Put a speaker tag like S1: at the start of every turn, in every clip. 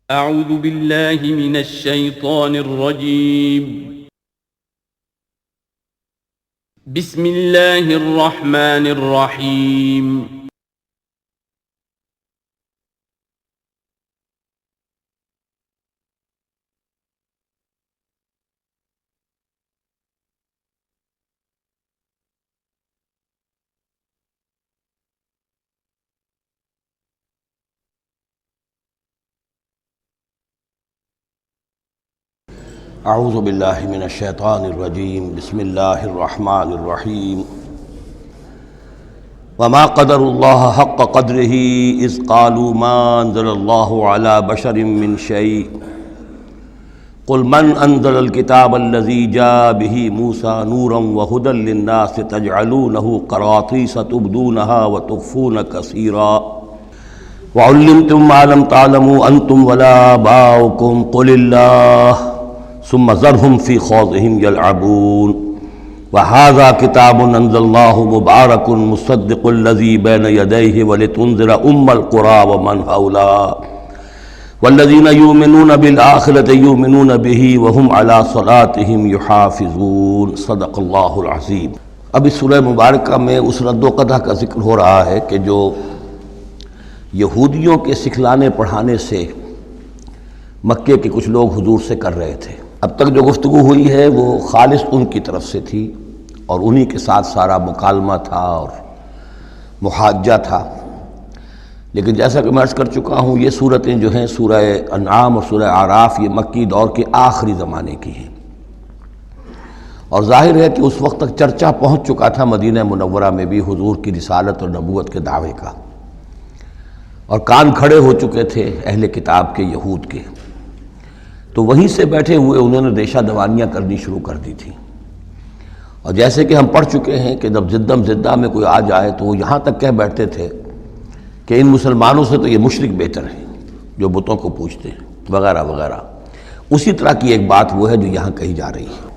S1: اعوذ باللہ من الشیطان الرجیم بسم اللہ الرحمن الرحیم
S2: اعوذ باللہ من الشیطان الرجیم بسم اللہ الرحمن الرحیم وما قدر اللہ حق قدرہ اذ قالوا ما انزل اللہ علی بشر من شیء قل من انزل الکتاب الذی جاء بہ موسیٰ نورا وہدی للناس تجعلونہ قراطیس تبدونها وتخفون کثیرا وعلمتم ما لم تعلموا انتم ولا آباؤکم قل اللہ ثم ذرهم في خوضهم يلعبون وهذا كتاب أنزلناه مبارك مصدق الذي بين يديه ولتنذر القرى ومن حولها والذين يؤمنون بالآخرة يؤمنون به وهم على صلاتهم يحافظون صدق اللہ العظیم۔ اب اس سورہ مبارکہ میں اس رد و قدح کا ذکر ہو رہا ہے کہ جو یہودیوں کے سکھلانے پڑھانے سے مکے کے کچھ لوگ حضور سے کر رہے تھے۔ اب تک جو گفتگو ہوئی ہے وہ خالص ان کی طرف سے تھی اور انہی کے ساتھ سارا مکالمہ تھا اور محاجہ تھا، لیکن جیسا کہ میں عرض کر چکا ہوں یہ صورتیں جو ہیں سورہ انعام اور سورہ اعراف یہ مکی دور کے آخری زمانے کی ہیں، اور ظاہر ہے کہ اس وقت تک چرچا پہنچ چکا تھا مدینہ منورہ میں بھی حضور کی رسالت اور نبوت کے دعوے کا، اور کان کھڑے ہو چکے تھے اہل کتاب کے یہود کے، تو وہیں سے بیٹھے ہوئے انہوں نے ریشہ دوانیاں کرنی شروع کر دی تھی۔ اور جیسے کہ ہم پڑھ چکے ہیں کہ جب زدہ میں کوئی آ جائے تو وہ یہاں تک کہہ بیٹھتے تھے کہ ان مسلمانوں سے تو یہ مشرک بہتر ہیں جو بتوں کو پوجتے ہیں وغیرہ وغیرہ۔ اسی طرح کی ایک بات وہ ہے جو یہاں کہی جا رہی ہے،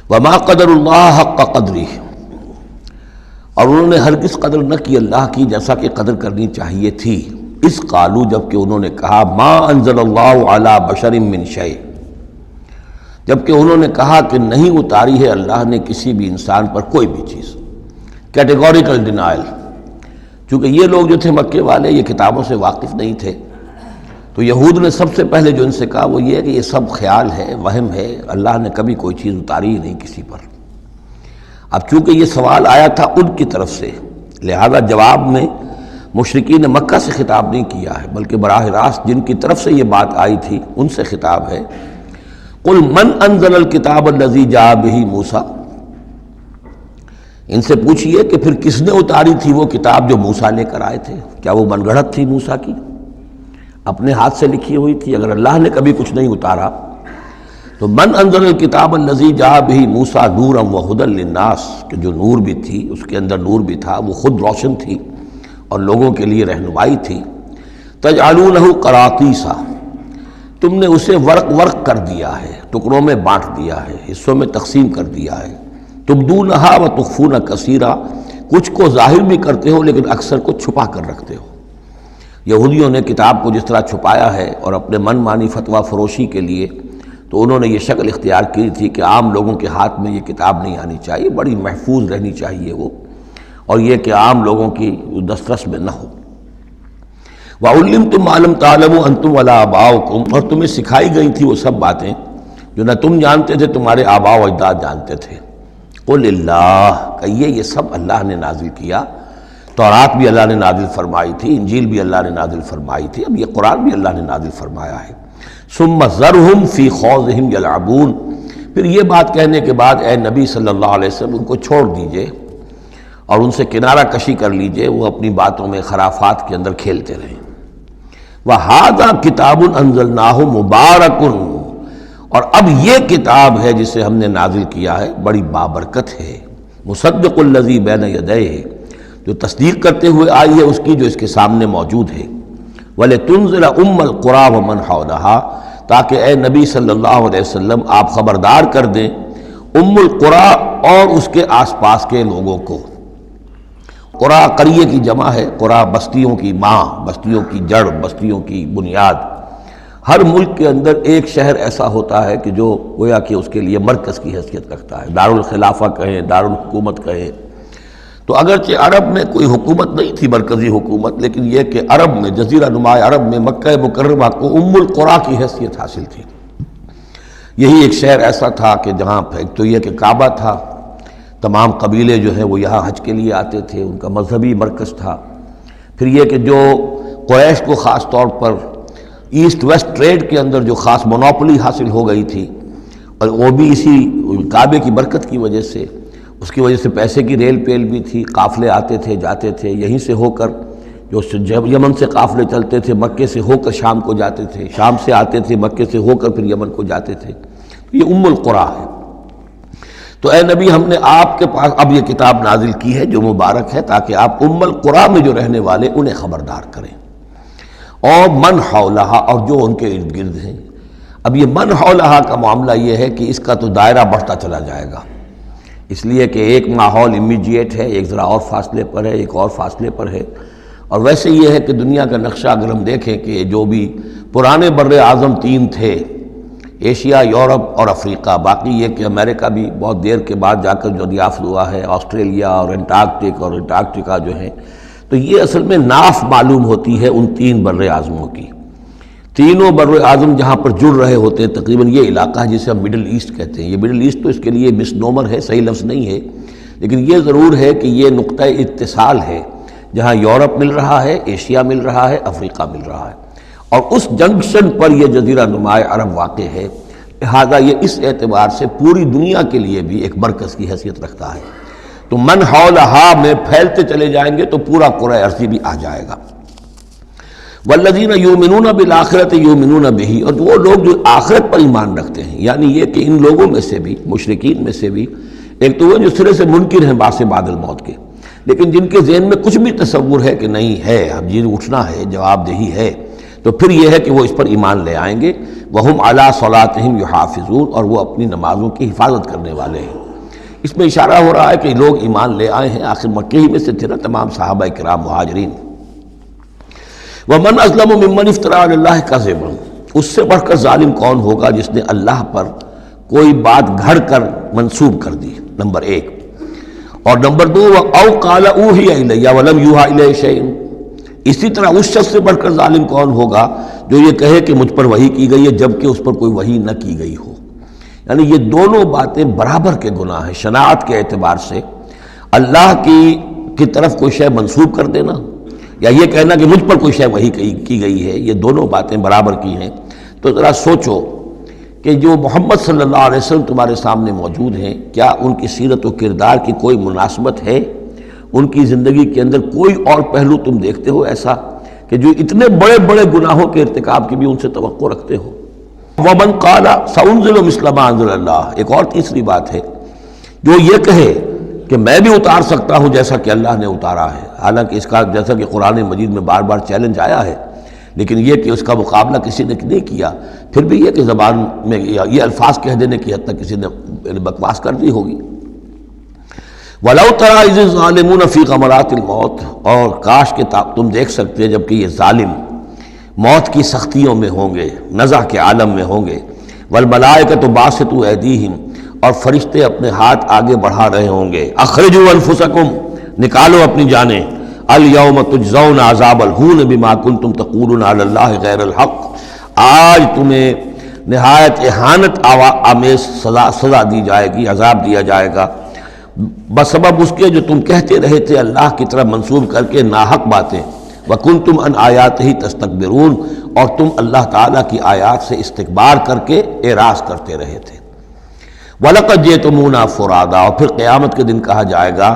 S2: وما قدر اللہ حق قدرہ، اور انہوں نے ہرگز قدر نہ کی اللہ کی جیسا کہ قدر کرنی چاہیے تھی۔ اس قالو، جب کہ انہوں نے کہا ما انزل اللہ علی بشر من شیء، جب کہ انہوں نے کہا کہ نہیں اتاری ہے اللہ نے کسی بھی انسان پر کوئی بھی چیز، کیٹیگوریکل ڈینائل۔ چونکہ یہ لوگ جو تھے مکے والے یہ کتابوں سے واقف نہیں تھے، تو یہود نے سب سے پہلے جو ان سے کہا وہ یہ ہے کہ یہ سب خیال ہے، وہم ہے، اللہ نے کبھی کوئی چیز اتاری ہی نہیں کسی پر۔ اب چونکہ یہ سوال آیا تھا ان کی طرف سے، لہذا جواب میں مشرکین مکہ سے خطاب نہیں کیا ہے، بلکہ براہ راست جن کی طرف سے یہ بات آئی تھی ان سے خطاب ہے۔ قل من انزل الکتاب الذی جاء بہ موسیٰ، ان سے پوچھئے کہ پھر کس نے اتاری تھی وہ کتاب جو موسیٰ لے کر آئے تھے؟ کیا وہ من گھڑت تھی موسیٰ کی؟ اپنے ہاتھ سے لکھی ہوئی تھی؟ اگر اللہ نے کبھی کچھ نہیں اتارا تو من انزل الکتاب الذی جاء بہ موسیٰ نورا وہدی للناس، کہ جو نور بھی تھی اس کے اندر نور بھی تھا، وہ خود روشن تھی اور لوگوں کے لیے رہنمائی تھی۔ تجعلونہ قراطیسا، تم نے اسے ورق ورق کر دیا ہے، ٹکڑوں میں بانٹ دیا ہے، حصوں میں تقسیم کر دیا ہے۔ تبدونہا وتخفون کثیرا، کچھ کو ظاہر بھی کرتے ہو لیکن اکثر کو چھپا کر رکھتے ہو۔ یہودیوں نے کتاب کو جس طرح چھپایا ہے اور اپنے من مانی فتویٰ فروشی کے لیے تو انہوں نے یہ شکل اختیار کی تھی کہ عام لوگوں کے ہاتھ میں یہ کتاب نہیں آنی چاہیے، بڑی محفوظ رہنی چاہیے وہ، اور یہ کہ عام لوگوں کی دسترس میں نہ ہو۔ وَعُلِّمْتُمْ مَا لَمْ تَعْلَمُوا أَنْتُمْ وَلَا آبَاؤُكُمْ، اور تمہیں سکھائی گئی تھی وہ سب باتیں جو نہ تم جانتے تھے تمہارے آباء و اجداد جانتے تھے۔ قُلِ اللَّهُ، کہیے یہ سب اللہ نے نازل کیا، تورات بھی اللہ نے نازل فرمائی تھی، انجیل بھی اللہ نے نازل فرمائی تھی، اب یہ قرآن بھی اللہ نے نازل فرمایا ہے۔ ثُمَّ ذَرْهُمْ فِي خَوْضِهِمْ يَلْعَبُونَ، پھر یہ بات کہنے کے بعد اے نبی صلی اللہ علیہ وسلم ان کو چھوڑ دیجئے اور ان سے کنارہ کشی کر لیجئے، وہ اپنی باتوں میں خرافات کے اندر کھیلتے رہیں۔ وَهَذَا كِتَابٌ أَنزَلْنَاهُ مُبَارَكٌ، اور اب یہ کتاب ہے جسے ہم نے نازل کیا ہے بڑی بابرکت ہے، مصدق الذی بین یدیہ، جو تصدیق کرتے ہوئے آئی ہے اس کی جو اس کے سامنے موجود ہے۔ وَلِتُنذِرَ القرى ومن حولها، تاکہ اے نبی صلی اللہ علیہ وسلم آپ خبردار کر دیں القرى اور اس کے آس پاس کے لوگوں کو۔ قرا قریے کی جمع ہے، قرا بستیوں کی ماں، بستیوں کی جڑ، بستیوں کی بنیاد۔ ہر ملک کے اندر ایک شہر ایسا ہوتا ہے کہ جو گویا کہ اس کے لیے مرکز کی حیثیت رکھتا ہے، دارالخلافہ کہیں، دارالحکومت کہیں۔ تو اگرچہ عرب میں کوئی حکومت نہیں تھی مرکزی حکومت، لیکن یہ کہ عرب میں، جزیرہ نما عرب میں مکہ مکرمہ کو ام القریٰ کی حیثیت حاصل تھی۔ یہی ایک شہر ایسا تھا کہ جہاں ایک تو یہ کہ کعبہ تھا، تمام قبیلے جو ہیں وہ یہاں حج کے لیے آتے تھے، ان کا مذہبی مرکز تھا۔ پھر یہ کہ جو قریش کو خاص طور پر ایسٹ ویسٹ ٹریڈ کے اندر جو خاص مونوپلی حاصل ہو گئی تھی، اور وہ بھی اسی کعبے کی برکت کی وجہ سے، اس کی وجہ سے پیسے کی ریل پیل بھی تھی، قافلے آتے تھے جاتے تھے، یہیں سے ہو کر جو یمن سے قافلے چلتے تھے مکے سے ہو کر شام کو جاتے تھے، شام سے آتے تھے مکے سے ہو کر پھر یمن کو جاتے تھے۔ یہ ام القریٰ ہے۔ تو اے نبی، ہم نے آپ کے پاس اب یہ کتاب نازل کی ہے جو مبارک ہے، تاکہ آپ ام القریٰ میں جو رہنے والے انہیں خبردار کریں، اور من حولہا، اور جو ان کے ارد گرد ہیں۔ اب یہ من حولہا کا معاملہ یہ ہے کہ اس کا تو دائرہ بڑھتا چلا جائے گا، اس لیے کہ ایک ماحول امیجیٹ ہے، ایک ذرا اور فاصلے پر ہے، ایک اور فاصلے پر ہے۔ اور ویسے یہ ہے کہ دنیا کا نقشہ اگر ہم دیکھیں کہ جو بھی پرانے بر اعظم تین تھے، ایشیا، یورپ اور افریقہ، باقی یہ کہ امریکہ بھی بہت دیر کے بعد جا کر جو دریافت ہوا ہے، آسٹریلیا اور انٹارکٹیکا جو ہیں، تو یہ اصل میں ناف معلوم ہوتی ہے ان تین بر اعظموں کی۔ تینوں بر اعظم جہاں پر جڑ رہے ہوتے ہیں، تقریباً یہ علاقہ ہے جسے ہم مڈل ایسٹ کہتے ہیں۔ یہ مڈل ایسٹ تو اس کے لیے مس نومر ہے، صحیح لفظ نہیں ہے، لیکن یہ ضرور ہے کہ یہ نقطہ اتصال ہے جہاں یورپ مل رہا ہے، ایشیا مل رہا ہے، افریقہ مل رہا ہے، اور اس جنکشن پر یہ جزیرہ نما عرب واقع ہے۔ لہذا یہ اس اعتبار سے پوری دنیا کے لیے بھی ایک مرکز کی حیثیت رکھتا ہے۔ تو من حولہا میں پھیلتے چلے جائیں گے تو پورا قرۂ ارضی بھی آ جائے گا۔ والذین یؤمنون بالآخرۃ یؤمنون بہ، اور وہ لوگ جو آخرت پر ایمان رکھتے ہیں، یعنی یہ کہ ان لوگوں میں سے بھی، مشرکین میں سے بھی، ایک تو وہ جو سرے سے منکر ہیں بعث بعد الموت کے، لیکن جن کے ذہن میں کچھ بھی تصور ہے کہ نہیں ہے، اب جی اٹھنا ہے، جواب دہی ہے، تو پھر یہ ہے کہ وہ اس پر ایمان لے آئیں گے۔ وَهُمْ عَلَىٰ صَلَاتِهِمْ يُحَافِظُونَ، اور وہ اپنی نمازوں کی حفاظت کرنے والے ہیں۔ اس میں اشارہ ہو رہا ہے کہ لوگ ایمان لے آئے ہیں، آخر مکے ہی میں سے تھے نا تمام صحابہ کرام مہاجرین۔ وَمَنْ أَظْلَمُ مِمَّنِ افْتَرَىٰ عَلَى اللَّهِ كَذِبًا، اس سے بڑھ کر ظالم کون ہوگا جس نے اللہ پر کوئی بات گھڑ کر منسوب کر دی، نمبر ایک۔ اور نمبر دو، أَوْ قَالَ أُوحِيَ إِلَيَّ وَلَمْ يُوحَىٰ إِلَيْهِ شَيْءٌ، اسی طرح اس شخص سے بڑھ کر ظالم کون ہوگا جو یہ کہے کہ مجھ پر وحی کی گئی ہے جبکہ اس پر کوئی وحی نہ کی گئی ہو۔ یعنی یہ دونوں باتیں برابر کے گناہ ہیں شناعت کے اعتبار سے، اللہ کی طرف کوئی شے منسوب کر دینا یا یہ کہنا کہ مجھ پر کوئی شے وحی کی گئی ہے، یہ دونوں باتیں برابر کی ہیں۔ تو ذرا سوچو کہ جو محمد صلی اللہ علیہ وسلم تمہارے سامنے موجود ہیں، کیا ان کی سیرت و کردار کی کوئی مناسبت ہے؟ ان کی زندگی کے اندر کوئی اور پہلو تم دیکھتے ہو ایسا کہ جو اتنے بڑے بڑے گناہوں کے ارتکاب کی بھی ان سے توقع رکھتے ہو؟ وَمَنْ قَالَ سَأُنزِلُ مِثْلَ مَا أَنزَلَ اللَّهُ، ایک اور تیسری بات ہے، جو یہ کہے کہ میں بھی اتار سکتا ہوں جیسا کہ اللہ نے اتارا ہے، حالانکہ اس کا جیسا کہ قرآن مجید میں بار بار چیلنج آیا ہے، لیکن یہ کہ اس کا مقابلہ کسی نے نہیں کیا، پھر بھی یہ کہ زبان میں یہ الفاظ کہہ دینے کی حد تک کسی نے بکواس کر دی ہوگی۔ وَلَوْ تَرَىٰ إِذِ الظَّالِمُونَ فِي غَمَرَاتِ الْمَوْتِ، اور کاش کہ تم دیکھ سکتے ہیں جبکہ یہ ظالم موت کی سختیوں میں ہوں گے، نزع کے عالم میں ہوں گے، وَالْمَلَائِكَةُ بَاسِطُو أَيْدِيهِمْ، اور فرشتے اپنے ہاتھ آگے بڑھا رہے ہوں گے، اخرجوا انفسکم، نکالو اپنی جانیں، اليوم تجزون عذاب الہون بما کنتم تقولون علی اللہ غیر الحق، آج تمہیں نہایت اہانت آمیز سزا دی جائے گی، عذاب دیا جائے گا بسبب اس کے جو تم کہتے رہے تھے اللہ کی طرف منسوب کر کے ناحق باتیں، وَكُنْتُمْ عَنْ آيَاتِهِ تَسْتَكْبِرُونَ، اور تم اللہ تعالیٰ کی آیات سے استکبار کر کے اعراض کرتے رہے تھے۔ وَلَقَدْ جِئْتُمُونَا فُرَادًا، اور پھر قیامت کے دن کہا جائے گا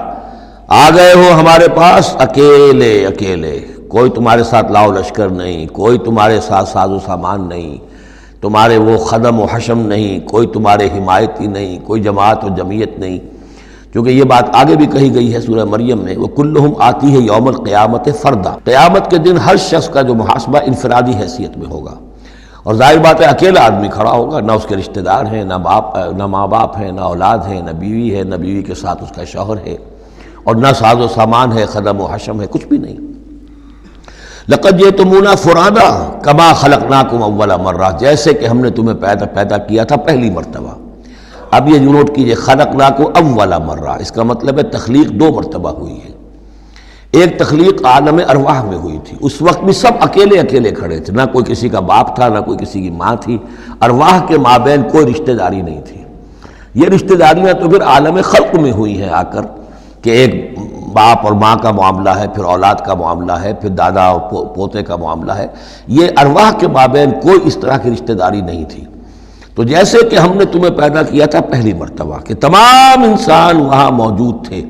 S2: آ گئے ہو ہمارے پاس اکیلے اکیلے، کوئی تمہارے ساتھ لاؤ لشکر نہیں، کوئی تمہارے ساتھ ساز و سامان نہیں، تمہارے وہ خدم و حشم نہیں، کوئی تمہارے حمایتی نہیں، کوئی جماعت و جمعیت نہیں، کیونکہ یہ بات آگے بھی کہی گئی ہے سورہ مریم میں، وَكُلُّهُمْ آتِيهِ يَوْمَ الْقِيَامَةِ فَرْدًا، قیامت کے دن ہر شخص کا جو محاسبہ انفرادی حیثیت میں ہوگا، اور ظاہر بات ہے اکیلا آدمی کھڑا ہوگا، نہ اس کے رشتہ دار ہیں، نہ ماں باپ ہیں، نہ اولاد ہیں، نہ بیوی ہے، نہ بیوی کے ساتھ اس کا شوہر ہے، اور نہ ساز و سامان ہے، خدم و حشم ہے، کچھ بھی نہیں۔ لقد جئتمونا فرادا کما خلقناکم اول مرہ، جیسے کہ ہم نے تمہیں پیدا کیا تھا پہلی مرتبہ۔ اب یہ نوٹ کیجئے، خلقناکم اول مرہ، اس کا مطلب ہے تخلیق دو مرتبہ ہوئی ہے۔ ایک تخلیق عالم ارواح میں ہوئی تھی، اس وقت بھی سب اکیلے اکیلے کھڑے تھے، نہ کوئی کسی کا باپ تھا، نہ کوئی کسی کی ماں تھی، ارواح کے مابین کوئی رشتہ داری نہیں تھی۔ یہ رشتہ داریاں تو پھر عالم خلق میں ہوئی ہیں آ کر، کہ ایک باپ اور ماں کا معاملہ ہے، پھر اولاد کا معاملہ ہے، پھر دادا اور پوتے کا معاملہ ہے۔ یہ ارواح کے مابین کوئی اس طرح کی رشتہ داری نہیں تھی۔ تو جیسے کہ ہم نے تمہیں پیدا کیا تھا پہلی مرتبہ، کہ تمام انسان وہاں موجود تھے،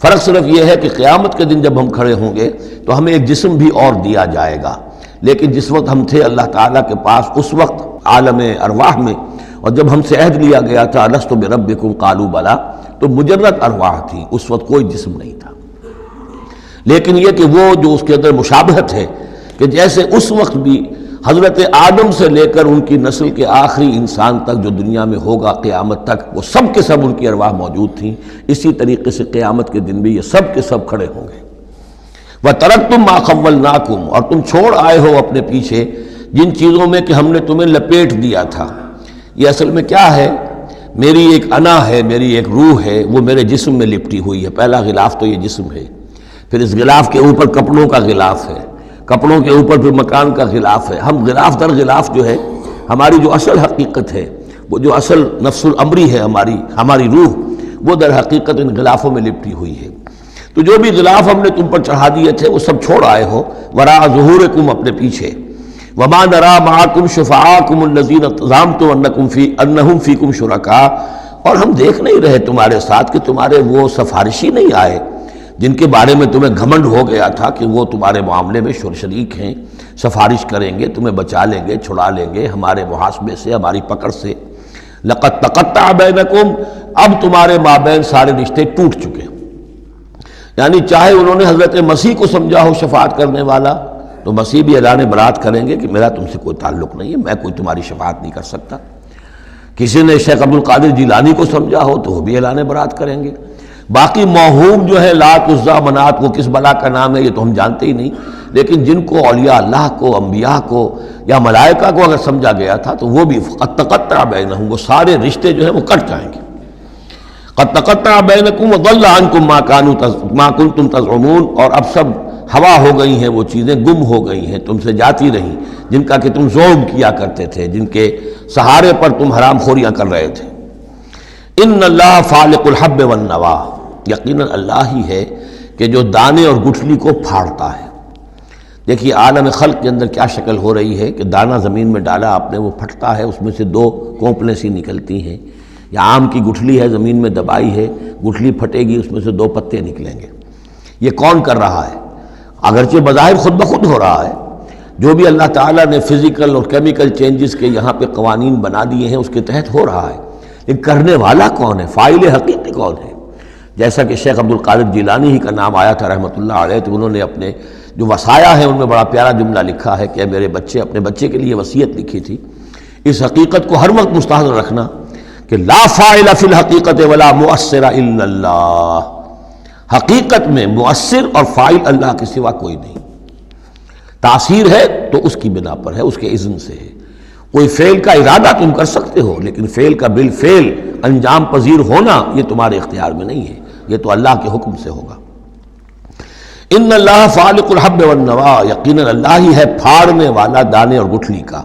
S2: فرق صرف یہ ہے کہ قیامت کے دن جب ہم کھڑے ہوں گے تو ہمیں ایک جسم بھی اور دیا جائے گا، لیکن جس وقت ہم تھے اللہ تعالیٰ کے پاس اس وقت عالم ارواح میں، اور جب ہم سے عہد لیا گیا تھا الست بربکم قالوا بلی، تو مجرد ارواح تھی، اس وقت کوئی جسم نہیں تھا۔ لیکن یہ کہ وہ جو اس کے اندر مشابہت ہے کہ جیسے اس وقت بھی حضرت آدم سے لے کر ان کی نسل کے آخری انسان تک جو دنیا میں ہوگا قیامت تک، وہ سب کے سب ان کی ارواح موجود تھیں، اسی طریقے سے قیامت کے دن بھی یہ سب کے سب کھڑے ہوں گے۔ وَتَرَكْتُمْ مَا خَوَّلْنَاكُمْ، اور تم چھوڑ آئے ہو اپنے پیچھے جن چیزوں میں کہ ہم نے تمہیں لپیٹ دیا تھا۔ یہ اصل میں کیا ہے؟ میری ایک انا ہے، میری ایک روح ہے، وہ میرے جسم میں لپٹی ہوئی ہے۔ پہلا غلاف تو یہ جسم ہے، پھر اس غلاف کے اوپر کپڑوں کا غلاف ہے، کپڑوں کے اوپر پھر مکان کا غلاف ہے۔ ہم غلاف در غلاف جو ہے، ہماری جو اصل حقیقت ہے، وہ جو اصل نفس الامری ہے ہماری روح، وہ در حقیقت ان غلافوں میں لپٹی ہوئی ہے۔ تو جو بھی غلاف ہم نے تم پر چڑھا دیے تھے وہ سب چھوڑ آئے ہو، وراء ظہورکم، اپنے پیچھے۔ وما نرى معكم شفعاءكم الذين زعمتم انهم فيكم شركاء، اور ہم دیکھ نہیں رہے تمہارے ساتھ کہ تمہارے وہ سفارشی نہیں آئے جن کے بارے میں تمہیں گھمنڈ ہو گیا تھا کہ وہ تمہارے معاملے میں شریک ہیں، سفارش کریں گے، تمہیں بچا لیں گے، چھڑا لیں گے ہمارے محاسبے سے، ہماری پکڑ سے۔ لقد تقطع بینکم، اب تمہارے مابین سارے رشتے ٹوٹ چکے۔ یعنی چاہے انہوں نے حضرت مسیح کو سمجھا ہو شفاعت کرنے والا، تو مسیح بھی اعلان برات کریں گے کہ میرا تم سے کوئی تعلق نہیں ہے، میں کوئی تمہاری شفاعت نہیں کر سکتا۔ کسی نے شیخ عبد القادر جیلانی کو سمجھا ہو تو وہ بھی اعلان برات کریں گے۔ باقی موہوم جو ہے لات عزا منات، وہ کس بلا کا نام ہے یہ تو ہم جانتے ہی نہیں، لیکن جن کو اولیاء اللہ کو، انبیاء کو یا ملائکہ کو اگر سمجھا گیا تھا تو وہ بھی قد تقطع بینہم، وہ سارے رشتے جو ہیں وہ کٹ جائیں گے۔ قد تقطع بینکم وضل عنکم ما کنتم تزعمون، اور اب سب ہوا ہو گئی ہیں، وہ چیزیں گم ہو گئی ہیں، تم سے جاتی رہیں جن کا کہ تم زوم کیا کرتے تھے، جن کے سہارے پر تم حرام خوریاں کر رہے تھے۔ ان اللہ فالق الحب والنوا، یقیناً اللہ ہی ہے کہ جو دانے اور گٹھلی کو پھاڑتا ہے۔ دیکھیے عالم خلق کے اندر کیا شکل ہو رہی ہے کہ دانہ زمین میں ڈالا آپ نے، وہ پھٹتا ہے، اس میں سے دو کونپلیں سی نکلتی ہیں، یا آم کی گٹھلی ہے زمین میں دبائی ہے، گٹھلی پھٹے گی، اس میں سے دو پتے نکلیں گے۔ یہ کون کر رہا ہے؟ اگرچہ بظاہر خود بخود ہو رہا ہے، جو بھی اللہ تعالیٰ نے فزیکل اور کیمیکل چینجز کے یہاں پہ قوانین بنا دیے ہیں اس کے تحت ہو رہا ہے، لیکن کرنے والا کون ہے؟ فاعل حقیقی کون ہے؟ جیسا کہ شیخ عبد القادر جیلانی ہی کا نام آیا تھا رحمۃ اللہ علیہ، تو انہوں نے اپنے جو وصایا ہیں ان میں بڑا پیارا جملہ لکھا ہے کہ اے میرے بچے، اپنے بچے کے لیے وصیت لکھی تھی، اس حقیقت کو ہر وقت مستحضر رکھنا کہ لا فاعل فی الحقیقت ولا مؤثر الا اللہ، حقیقت میں مؤثر اور فاعل اللہ کے سوا کوئی نہیں۔ تاثیر ہے تو اس کی بنا پر ہے، اس کے اذن سے ہے۔ کوئی فعل کا ارادہ تم کر سکتے ہو، لیکن فعل کا بالفعل انجام پذیر ہونا یہ تمہارے اختیار میں نہیں ہے، یہ تو اللہ کے حکم سے ہوگا۔ ان اللہ فالق الحب والنوا، یقیناً اللہ ہی ہے پھاڑنے والا دانے اور گٹھلی کا۔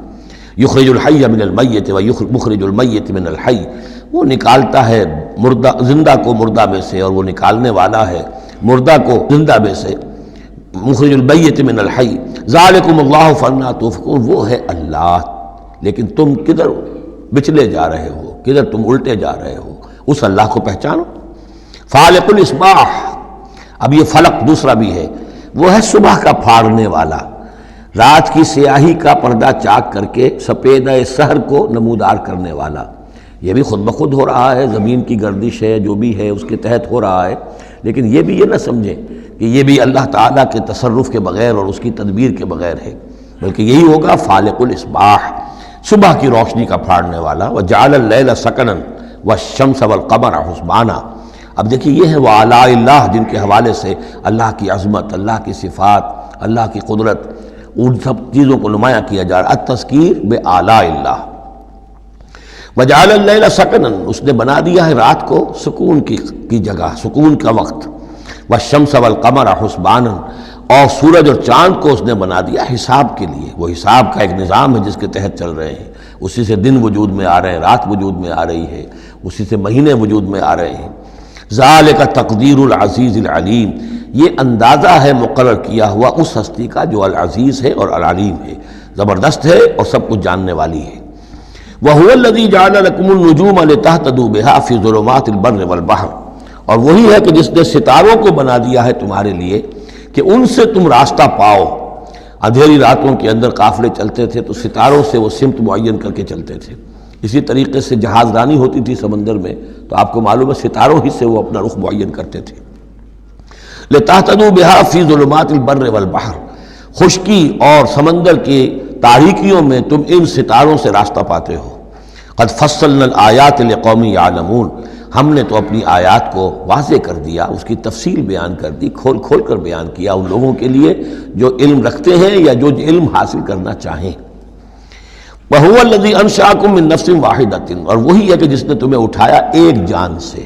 S2: یخرج الحی من المیت ومخرج المیت من الحی، وہ نکالتا ہے زندہ کو مردہ میں سے، اور وہ نکالنے والا ہے مردہ کو زندہ میں سے۔ مخرج المیت من الحی ذالکم اللہ فانا توفقون، وہ ہے اللہ، لیکن تم کدھر بچلے جا رہے ہو، کدھر تم الٹے جا رہے ہو، اس اللہ کو پہچانو۔ فالق الاصباح، اب یہ فلق دوسرا بھی ہے، وہ ہے صبح کا پھاڑنے والا، رات کی سیاہی کا پردہ چاک کر کے سپیدہ سحر کو نمودار کرنے والا۔ یہ بھی خود بخود ہو رہا ہے، زمین کی گردش ہے جو بھی ہے اس کے تحت ہو رہا ہے، لیکن یہ بھی یہ نہ سمجھیں کہ یہ بھی اللہ تعالیٰ کے تصرف کے بغیر اور اس کی تدبیر کے بغیر ہے، بلکہ یہی ہوگا فالق الاصباح، صبح کی روشنی کا پھاڑنے والا۔ وجعل اللیل سکنا والشمس والقمر حسبانا، اب دیکھیے یہ ہے وہ آلاء اللہ جن کے حوالے سے اللہ کی عظمت، اللہ کی صفات، اللہ کی قدرت، ان سب چیزوں کو نمایاں کیا جا رہا ہے۔ التذکیر بآلاء اللہ۔ وجعل اللیل سکنا، اس نے بنا دیا ہے رات کو سکون کی جگہ، سکون کا وقت۔ والشمس والقمر حسبانا، اور سورج اور چاند کو اس نے بنا دیا حساب کے لیے، وہ حساب کا ایک نظام ہے جس کے تحت چل رہے ہیں، اسی سے دن وجود میں آ رہے ہیں، رات وجود میں آ رہی ہے، اسی سے مہینے وجود میں آ رہے ہیں۔ ذالک تقدیر العزیز العلیم، یہ اندازہ ہے مقرر کیا ہوا اس ہستی کا جو العزیز ہے اور العلیم ہے، زبردست ہے اور سب کچھ جاننے والی ہے۔ وَهُوَ الَّذِي جَعَلَ لَكُمُ النُّجُومَ لِتَهْتَدُوا بِهَا فِي ظُلُمَاتِ الْبَرِّ وَالْبَحْرِ، اور وہی ہے کہ جس نے ستاروں کو بنا دیا ہے تمہارے لیے کہ ان سے تم راستہ پاؤ۔ اندھیری راتوں کے اندر قافلے چلتے تھے تو ستاروں سے وہ سمت معین کر کے چلتے تھے، اسی طریقے سے جہاز رانی ہوتی تھی سمندر میں تو آپ کو معلوم ہے ستاروں ہی سے وہ اپنا رخ معین کرتے تھے۔ لِتَهْتَدُوا بِهَا فِي ظُلُمَاتِ الْبَرِّ وَالْبَحْرِ، خشکی اور سمندر کی تاریکیوں میں تم ان ستاروں سے راستہ پاتے ہو۔ قد فصلنا الآیات لقوم یعلمون، ہم نے تو اپنی آیات کو واضح کر دیا، اس کی تفصیل بیان کر دی، کھول کھول کر بیان کیا ان لوگوں کے لیے جو علم رکھتے ہیں یا جو علم حاصل کرنا چاہیں۔ وَهُوَ الَّذِي أَنشَأَكُم مِّن نَّفْسٍ وَاحِدَةٍ، اور وہی ہے کہ جس نے تمہیں اٹھایا ایک جان سے۔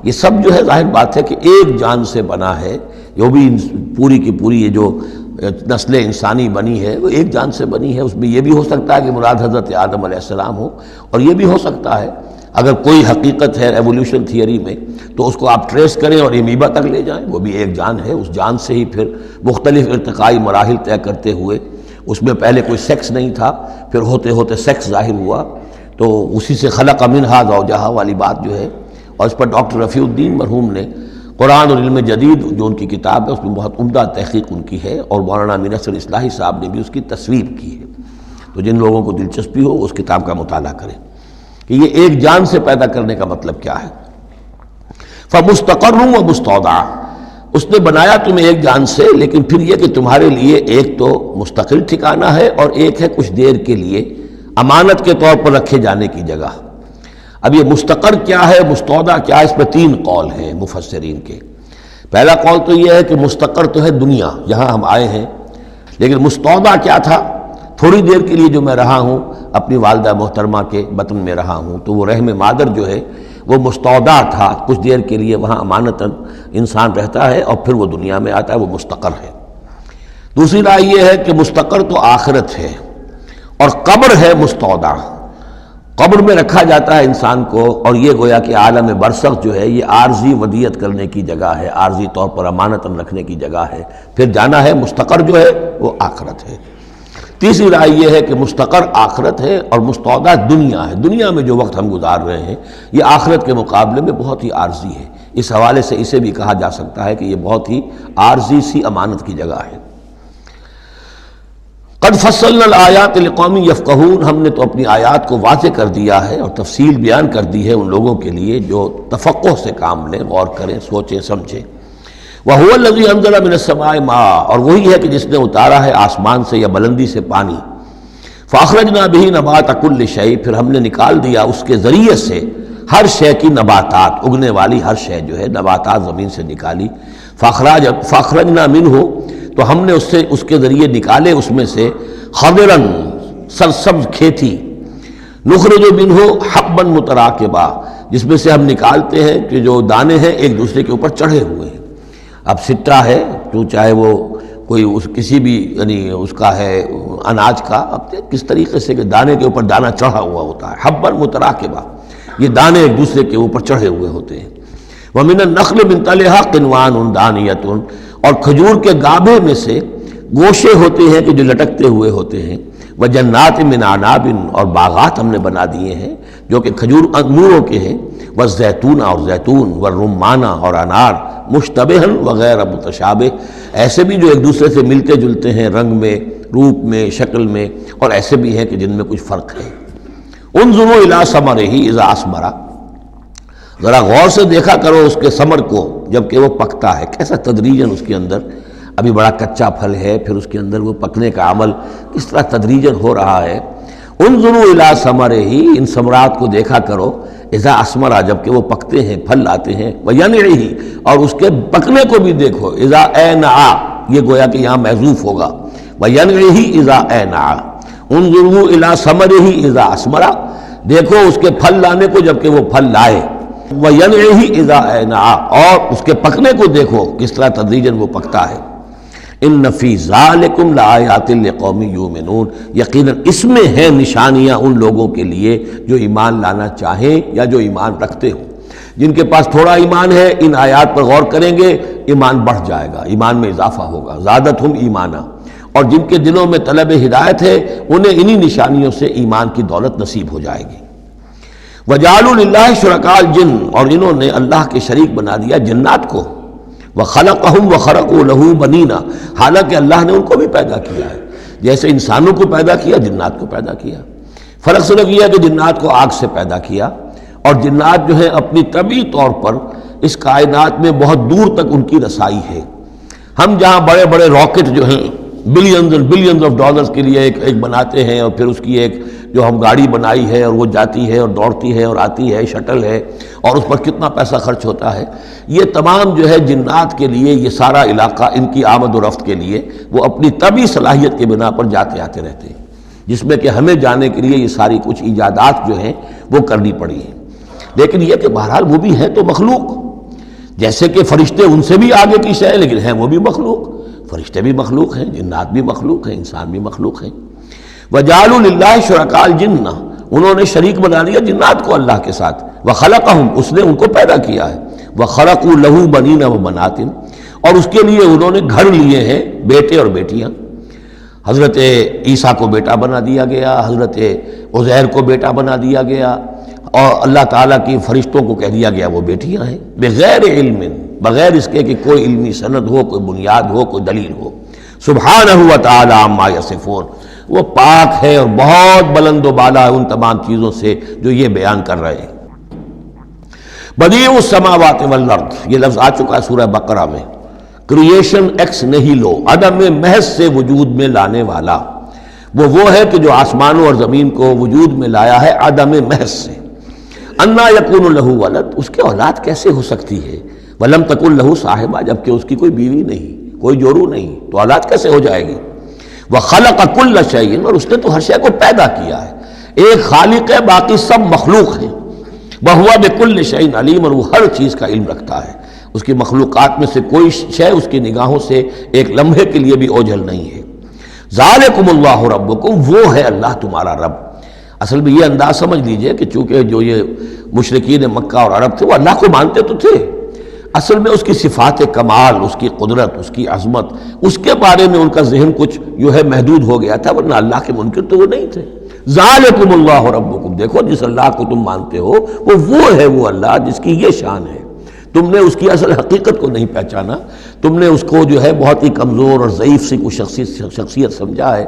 S2: یہ سب جو ہے ظاہر بات ہے کہ ایک جان سے بنا ہے، جو بھی پوری کی پوری یہ جو نسل انسانی بنی ہے وہ ایک جان سے بنی ہے۔ اس میں یہ بھی ہو سکتا ہے کہ مراد حضرت آدم علیہ السلام ہو، اور یہ بھی ہو سکتا ہے اگر کوئی حقیقت ہے ایولیوشن تھیوری میں تو اس کو آپ ٹریس کریں اور امیبا تک لے جائیں، وہ بھی ایک جان ہے۔ اس جان سے ہی پھر مختلف ارتقائی مراحل طے کرتے ہوئے، اس میں پہلے کوئی سیکس نہیں تھا، پھر ہوتے ہوتے سیکس ظاہر ہوا، تو اسی سے خلق منہا زوجہا والی بات جو ہے، اور اس پر ڈاکٹر رفیع الدین مرحوم نے قرآن اور علم جدید جو ان کی کتاب ہے اس میں بہت عمدہ تحقیق ان کی ہے، اور مولانا امین اصغر اصلاحی صاحب نے بھی اس کی تصویب کی ہے۔ تو جن لوگوں کو دلچسپی ہو اس کتاب کا مطالعہ کریں کہ یہ ایک جان سے پیدا کرنے کا مطلب کیا ہے۔ فَمُسْتَقَرٌّ وَمُسْتَوْدَعٌ، اس نے بنایا تمہیں ایک جان سے، لیکن پھر یہ کہ تمہارے لیے ایک تو مستقل ٹھکانہ ہے اور ایک ہے کچھ دیر کے لیے امانت کے طور پر رکھے جانے کی جگہ۔ اب یہ مستقر کیا ہے، مستودع کیا ہے، اس میں تین قول ہیں مفسرین کے۔ پہلا قول تو یہ ہے کہ مستقر تو ہے دنیا جہاں ہم آئے ہیں، لیکن مستودع کیا تھا، تھوڑی دیر کے لیے جو میں رہا ہوں اپنی والدہ محترمہ کے بطن میں رہا ہوں، تو وہ رحم مادر جو ہے وہ مستودع تھا، کچھ دیر کے لیے وہاں امانتاً انسان رہتا ہے اور پھر وہ دنیا میں آتا ہے، وہ مستقر ہے۔ دوسری رائے یہ ہے کہ مستقر تو آخرت ہے اور قبر ہے مستودع، قبر میں رکھا جاتا ہے انسان کو، اور یہ گویا کہ عالم برزخ جو ہے یہ عارضی ودیعت کرنے کی جگہ ہے، عارضی طور پر امانتاً رکھنے کی جگہ ہے، پھر جانا ہے۔ مستقر جو ہے وہ آخرت ہے۔ تیسری رائے یہ ہے کہ مستقر آخرت ہے اور مستودع دنیا ہے، دنیا میں جو وقت ہم گزار رہے ہیں یہ آخرت کے مقابلے میں بہت ہی عارضی ہے، اس حوالے سے اسے بھی کہا جا سکتا ہے کہ یہ بہت ہی عارضی سی امانت کی جگہ ہے۔ قد فصلنا الآیات لقوم یفقہون، ہم نے تو اپنی آیات کو واضح کر دیا ہے اور تفصیل بیان کر دی ہے ان لوگوں کے لیے جو تفقہ سے کام لیں، غور کریں، سوچیں، سمجھیں۔ وَهُوَ الَّذِي أَنزَلَ مِنَ السَّمَاءِ مَاءً، اور وہی ہے کہ جس نے اتارا ہے آسمان سے یا بلندی سے پانی۔ فَأَخْرَجْنَا بِهِ نَبَاتَ كُلِّ شَيْءٍ، پھر ہم نے نکال دیا اس کے ذریعے سے ہر شے کی نباتات، اگنے والی ہر شے جو ہے نباتات زمین سے نکالی۔ فَأَخْرَجْنَا مِنْهُ، تو ہم نے اس کے ذریعے نکالے اس میں سے خضراً، سرسبز کھیتی، نخرج منہ حبا متراکبا، جس میں سے ہم نکالتے ہیں کہ جو دانے ہیں ایک دوسرے کے اوپر چڑھے ہوئے ہیں۔ اب سٹرا ہے تو چاہے وہ کوئی کسی بھی یعنی اس کا ہے اناج کا، اب کس طریقے سے کہ دانے کے اوپر دانہ چڑھا ہوا ہوتا ہے، حبا متراکبا، یہ دانے ایک دوسرے کے اوپر چڑھے ہوئے ہوتے ہیں۔ وَمِنَ النَّخْلِ مِنْ طَلْعِهَا قِنْوَانٌ دَانِيَةٌ، اور کھجور کے گابھے میں سے گوشے ہوتے ہیں کہ جو لٹکتے ہوئے ہوتے ہیں۔ وَجَنَّاتٍ مِّنْ أَعْنَابٍ، اور باغات ہم نے بنا دیے ہیں جو کہ کھجور انگوروں کے ہیں۔ وَالزَّيْتُونَ، اور زیتون، وَالرُّمَّانَ، اور انار، مُشْتَبِهًا وغیر متشابہ، ایسے بھی جو ایک دوسرے سے ملتے جلتے ہیں رنگ میں، روپ میں، شکل میں، اور ایسے بھی ہیں کہ جن میں کچھ فرق ہے۔ انظروا إِلَىٰ ثَمَرِهِ إِذَا أَثْمَرَ، ذرا غور سے دیکھا کرو اس کے ثمر کو جب کہ وہ پکتا ہے، کیسا تدریجاً اس کے اندر، ابھی بڑا کچا پھل ہے، پھر اس کے اندر وہ پکنے کا عمل کس طرح تدریجاً ہو رہا ہے۔ انظروا الی ثمرہ، ان ثمرات کو دیکھا کرو، اذا اسمرا جب کہ وہ پکتے ہیں پھل لاتے ہیں، وینعہ اور اس کے پکنے کو بھی دیکھو، اذا اینعا یہ گویا کہ یہاں محذوف ہوگا، وینعہ اذا اینعا، انظروا الی ثمرہ اذا اسمرا دیکھو اس کے پھل لانے کو جب کہ وہ پھل لائے، وینعہ اذا اینعا اور اس کے پکنے کو دیکھو کس طرح تدریجاً وہ پکتا ہے۔ ان فی ذالکم لآیات لقوم یؤمنون، یقیناً اس میں ہیں نشانیاں ان لوگوں کے لیے جو ایمان لانا چاہیں یا جو ایمان رکھتے ہوں۔ جن کے پاس تھوڑا ایمان ہے ان آیات پر غور کریں گے، ایمان بڑھ جائے گا، ایمان میں اضافہ ہوگا، زادتہم ایمانا، اور جن کے دلوں میں طلب ہدایت ہے انہیں انہی نشانیوں سے ایمان کی دولت نصیب ہو جائے گی۔ وجعلوا للہ شرکاء الجن، اور انہوں نے اللہ کے شریک بنا دیا جنات کو، وخلقہم وخرقوا لہ بنینا، حالانکہ اللہ نے ان کو بھی پیدا کیا ہے، جیسے انسانوں کو پیدا کیا جنات کو پیدا کیا۔ فرق صرف یہ ہے کہ جنات کو آگ سے پیدا کیا، اور جنات جو ہیں اپنی طبعی طور پر اس کائنات میں بہت دور تک ان کی رسائی ہے۔ ہم جہاں بڑے بڑے راکٹ جو ہیں بلینز اور بلینز آف ڈالرز کے لیے ایک بناتے ہیں، اور پھر اس کی ایک جو ہم گاڑی بنائی ہے اور وہ جاتی ہے اور دوڑتی ہے اور آتی ہے، شٹل ہے، اور اس پر کتنا پیسہ خرچ ہوتا ہے، یہ تمام جو ہے جنات کے لیے یہ سارا علاقہ ان کی آمد و رفت کے لیے وہ اپنی طبعی صلاحیت کے بنا پر جاتے آتے رہتے ہیں، جس میں کہ ہمیں جانے کے لیے یہ ساری کچھ ایجادات جو ہیں وہ کرنی پڑی ہیں۔ لیکن یہ کہ بہرحال وہ بھی ہیں تو مخلوق، جیسے کہ فرشتے ان سے بھی آگے کی شے لیکن ہیں وہ بھی مخلوق، فرشتے بھی مخلوق ہیں، جنات بھی مخلوق ہیں، انسان بھی مخلوق ہیں۔ وجعلوا للہ شرکاء الجن، انہوں نے شریک بنا دیا جنات کو اللہ کے ساتھ، وخلقہم اس نے ان کو پیدا کیا ہے، وخرقوا لہ بنین وبنات، اور اس کے لیے انہوں نے گھر لیے ہیں بیٹے اور بیٹیاں۔ حضرت عیسیٰ کو بیٹا بنا دیا گیا، حضرت عزیر کو بیٹا بنا دیا گیا، اور اللہ تعالیٰ کی فرشتوں کو کہہ دیا گیا وہ بیٹیاں ہیں، بغیر علم، بغیر اس کے کہ کوئی علمی سند ہو، کوئی بنیاد ہو، کوئی دلیل ہو۔ سبحانہ و تعالی عما یصفون، وہ پاک ہے اور بہت بلند و بالا ہے ان تمام چیزوں سے جو یہ بیان کر رہے ہیں۔ بدیع السماوات والارض، یہ لفظ آ چکا ہے سورہ بقرہ میں، کریشن ایکس نیہیلو، عدم محض سے وجود میں لانے والا، وہ ہے کہ جو آسمانوں اور زمین کو وجود میں لایا ہے عدم محض سے۔ انا یکون لہ ولد، اس کے اولاد کیسے ہو سکتی ہے، ولم تکن لہ صاحبہ، جبکہ اس کی کوئی بیوی نہیں، کوئی جورو نہیں، تو اولاد کیسے ہو جائے گی۔ وخلق کل شیء، اور اس نے تو ہر شے کو پیدا کیا ہے، ایک خالق ہے باقی سب مخلوق ہیں، وہو بکل شیء علیم، اور وہ ہر چیز کا علم رکھتا ہے، اس کی مخلوقات میں سے کوئی شے اس کی نگاہوں سے ایک لمحے کے لیے بھی اوجھل نہیں ہے۔ ذالکم اللہ ربکم، وہ ہے اللہ تمہارا رب۔ اصل میں یہ انداز سمجھ لیجئے کہ چونکہ جو یہ مشرکین مکہ اور عرب تھے وہ اللہ کو مانتے تو تھے، اصل میں اس کی صفات کمال، اس کی قدرت، اس کی عظمت، اس کے بارے میں ان کا ذہن کچھ جو ہے محدود ہو گیا تھا، ورنہ اللہ کے منکر تو وہ نہیں تھے۔ ذالکم اللہ ربکم، دیکھو جس اللہ کو تم مانتے ہو وہ ہے وہ اللہ جس کی یہ شان ہے، تم نے اس کی اصل حقیقت کو نہیں پہچانا، تم نے اس کو جو ہے بہت ہی کمزور اور ضعیف سی کوئی شخصیت سمجھا ہے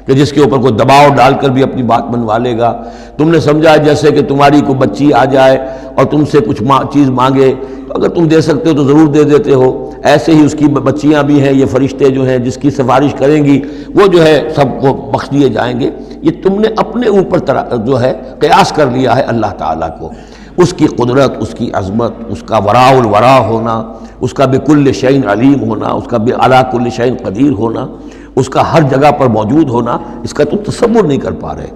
S2: کہ جس کے اوپر کوئی دباؤ ڈال کر بھی اپنی بات منوا لے گا۔ تم نے سمجھا جیسے کہ تمہاری کوئی بچی آ جائے اور تم سے کچھ چیز مانگے تو اگر تم دے سکتے ہو تو ضرور دے دیتے ہو، ایسے ہی اس کی بچیاں بھی ہیں، یہ فرشتے جو ہیں جس کی سفارش کریں گی وہ جو ہے سب کو بخش دیے جائیں گے۔ یہ تم نے اپنے اوپر جو ہے قیاس کر لیا ہے اللہ تعالیٰ کو، اس کی قدرت، اس کی عظمت، اس کا وراء الورا ہونا، اس کا بکل شیء علیم ہونا، اس کا علی کل شیء قدیر ہونا، اس کا ہر جگہ پر موجود ہونا، اس کا تم تصور نہیں کر پا رہے۔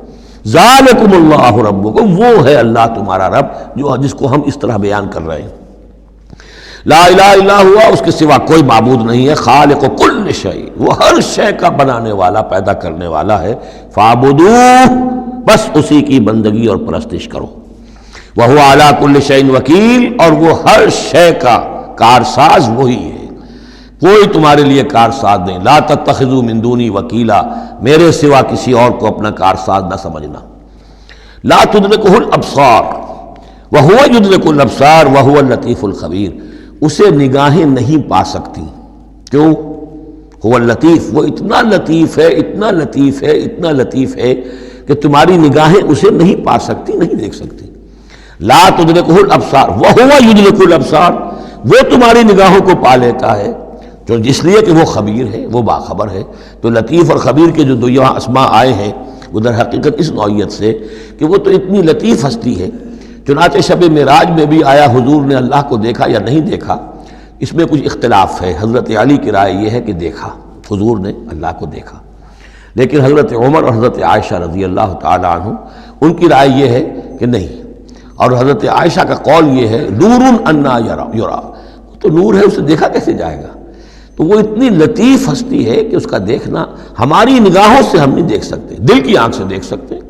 S2: ذالکم اللہ ربکم، وہ ہے اللہ تمہارا رب جس کو ہم اس طرح بیان کر رہے ہیں۔ لا الہ الا ہوا، اس کے سوا کوئی معبود نہیں ہے، خالق کل شیء، وہ ہر شے کا بنانے والا، پیدا کرنے والا ہے، فاعبدوہ، بس اسی کی بندگی اور پرستش کرو۔ وہو علی کل شیء وکیل، اور وہ ہر شے کا کارساز وہی ہے، کوئی تمہارے لیے کارساز نہیں۔ لا تتخذوا من دونی وکیلا، میرے سوا کسی اور کو اپنا کارساز نہ سمجھنا۔ لا تدرکہ الابصار وہو یدرک الابصار وہو اللطیف الخبیر، اسے نگاہیں نہیں پا سکتی، کیوں؟ هو اللطیف، وہ اتنا لطیف ہے، اتنا لطیف ہے، اتنا لطیف ہے کہ تمہاری نگاہیں اسے نہیں پا سکتی، نہیں دیکھ سکتی۔ لا تدرکہ الابصار وہو یدرک الابصار، وہ تمہاری نگاہوں کو پا لیتا ہے، جو اس لیے کہ وہ خبیر ہے، وہ باخبر ہے۔ تو لطیف اور خبیر کے جو دو یہاں اسماء آئے ہیں وہ در حقیقت اس نوعیت سے کہ وہ تو اتنی لطیف ہستی ہے چنانچہ شب معراج میں بھی آیا حضور نے اللہ کو دیکھا یا نہیں دیکھا، اس میں کچھ اختلاف ہے۔ حضرت علی کی رائے یہ ہے کہ دیکھا، حضور نے اللہ کو دیکھا، لیکن حضرت عمر اور حضرت عائشہ رضی اللہ تعالی عنہ ان کی رائے یہ ہے کہ نہیں، اور حضرت عائشہ کا قول یہ ہے نور انا یرا، تو نور ہے، اسے دیکھا کیسے جائے گا؟ تو وہ اتنی لطیف ہستی ہے کہ اس کا دیکھنا ہماری نگاہوں سے ہم نہیں دیکھ سکتے، دل کی آنکھ سے دیکھ سکتے ہیں،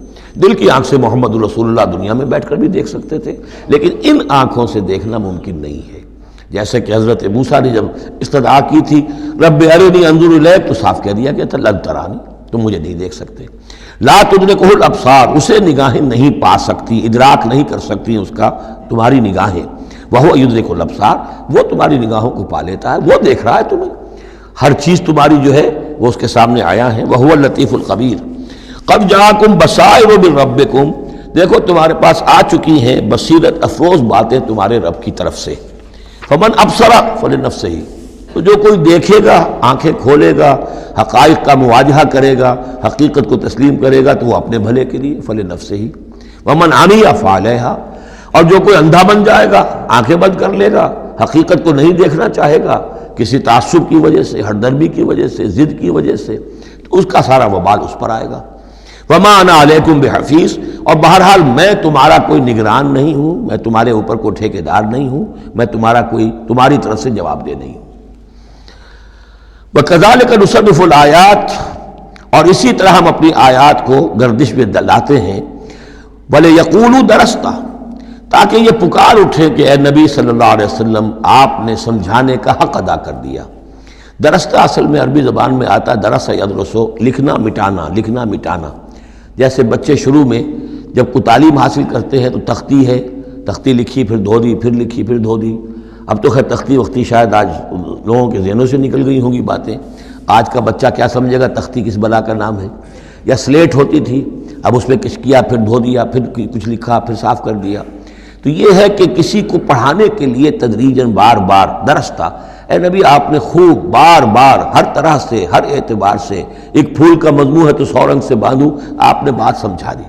S2: دل کی آنکھ سے محمد رسول اللہ دنیا میں بیٹھ کر بھی دیکھ سکتے تھے، لیکن ان آنکھوں سے دیکھنا ممکن نہیں ہے۔ جیسے کہ حضرت موسیٰ نے جب استدعا کی تھی رب ارنی انظر الیک، تو صاف کہہ دیا کہ لن ترانی، تم مجھے نہیں دیکھ سکتے۔ لا تدرکہ الابصار، اسے نگاہیں نہیں پا سکتی، ادراک نہیں کر سکتی اس کا تمہاری نگاہیں، وہو یدرک الابصار، وہ تمہاری نگاہوں کو پا لیتا ہے، وہ دیکھ رہا ہے تمہیں، ہر چیز تمہاری جو ہے وہ اس کے سامنے آیا ہے، وہو اللطیف الخبیر۔ قد جاءکم بصائر من ربکم، دیکھو تمہارے پاس آ چکی ہیں بصیرت افروز باتیں تمہارے رب کی طرف سے، فمن ابصر فلنفسہ، تو جو کوئی دیکھے گا، آنکھیں کھولے گا، حقائق کا مواجہہ کرے گا، حقیقت کو تسلیم کرے گا، تو وہ اپنے بھلے کے لیے، فلنفسہ، ومن عمی فعلیہا، اور جو کوئی اندھا بن جائے گا، آنکھیں بند کر لے گا، حقیقت کو نہیں دیکھنا چاہے گا کسی تعصب کی وجہ سے، ہردرمی کی وجہ سے، ضد کی وجہ سے، تو اس کا سارا وبال اس پر آئے گا۔ وما انا علیکم بحفیظ، اور بہرحال میں تمہارا کوئی نگران نہیں ہوں، میں تمہارے اوپر کوئی ٹھیکیدار نہیں ہوں، میں تمہاری طرف سے جواب دہ نہیں ہوں۔ وَكَذَلِكَ نُصَرِّفُ الْآيَاتِ، اور اسی طرح ہم اپنی آیات کو گردش میں لاتے ہیں، وَلِيَقُولُوا دَرَسْتَ، تاکہ یہ پکار اٹھے کہ اے نبی صلی اللہ علیہ وسلم آپ نے سمجھانے کا حق ادا کر دیا۔ درستہ اصل میں عربی زبان میں آتا ہے درس یدرسو، لکھنا مٹانا، لکھنا مٹانا۔ جیسے بچے شروع میں جب کوئی تعلیم حاصل کرتے ہیں تو تختی ہے، تختی لکھی پھر دھو دی، پھر لکھی پھر دھو دی۔ اب تو خیر تختی وقتی شاید آج لوگوں کے ذہنوں سے نکل گئی ہوں گی باتیں، آج کا بچہ کیا سمجھے گا تختی کس بلا کا نام ہے؟ یا سلیٹ ہوتی تھی، اب اس میں کچھ کیا پھر دھو دیا، پھر کچھ لکھا پھر صاف کر دیا۔ تو یہ ہے کہ کسی کو پڑھانے کے لیے تدریجاً بار بار درستہ، اے نبی آپ نے خوب بار بار ہر طرح سے، ہر اعتبار سے، ایک پھول کا مضمون ہے تو 100 رنگ سے باندھوں، آپ نے بات سمجھا دی۔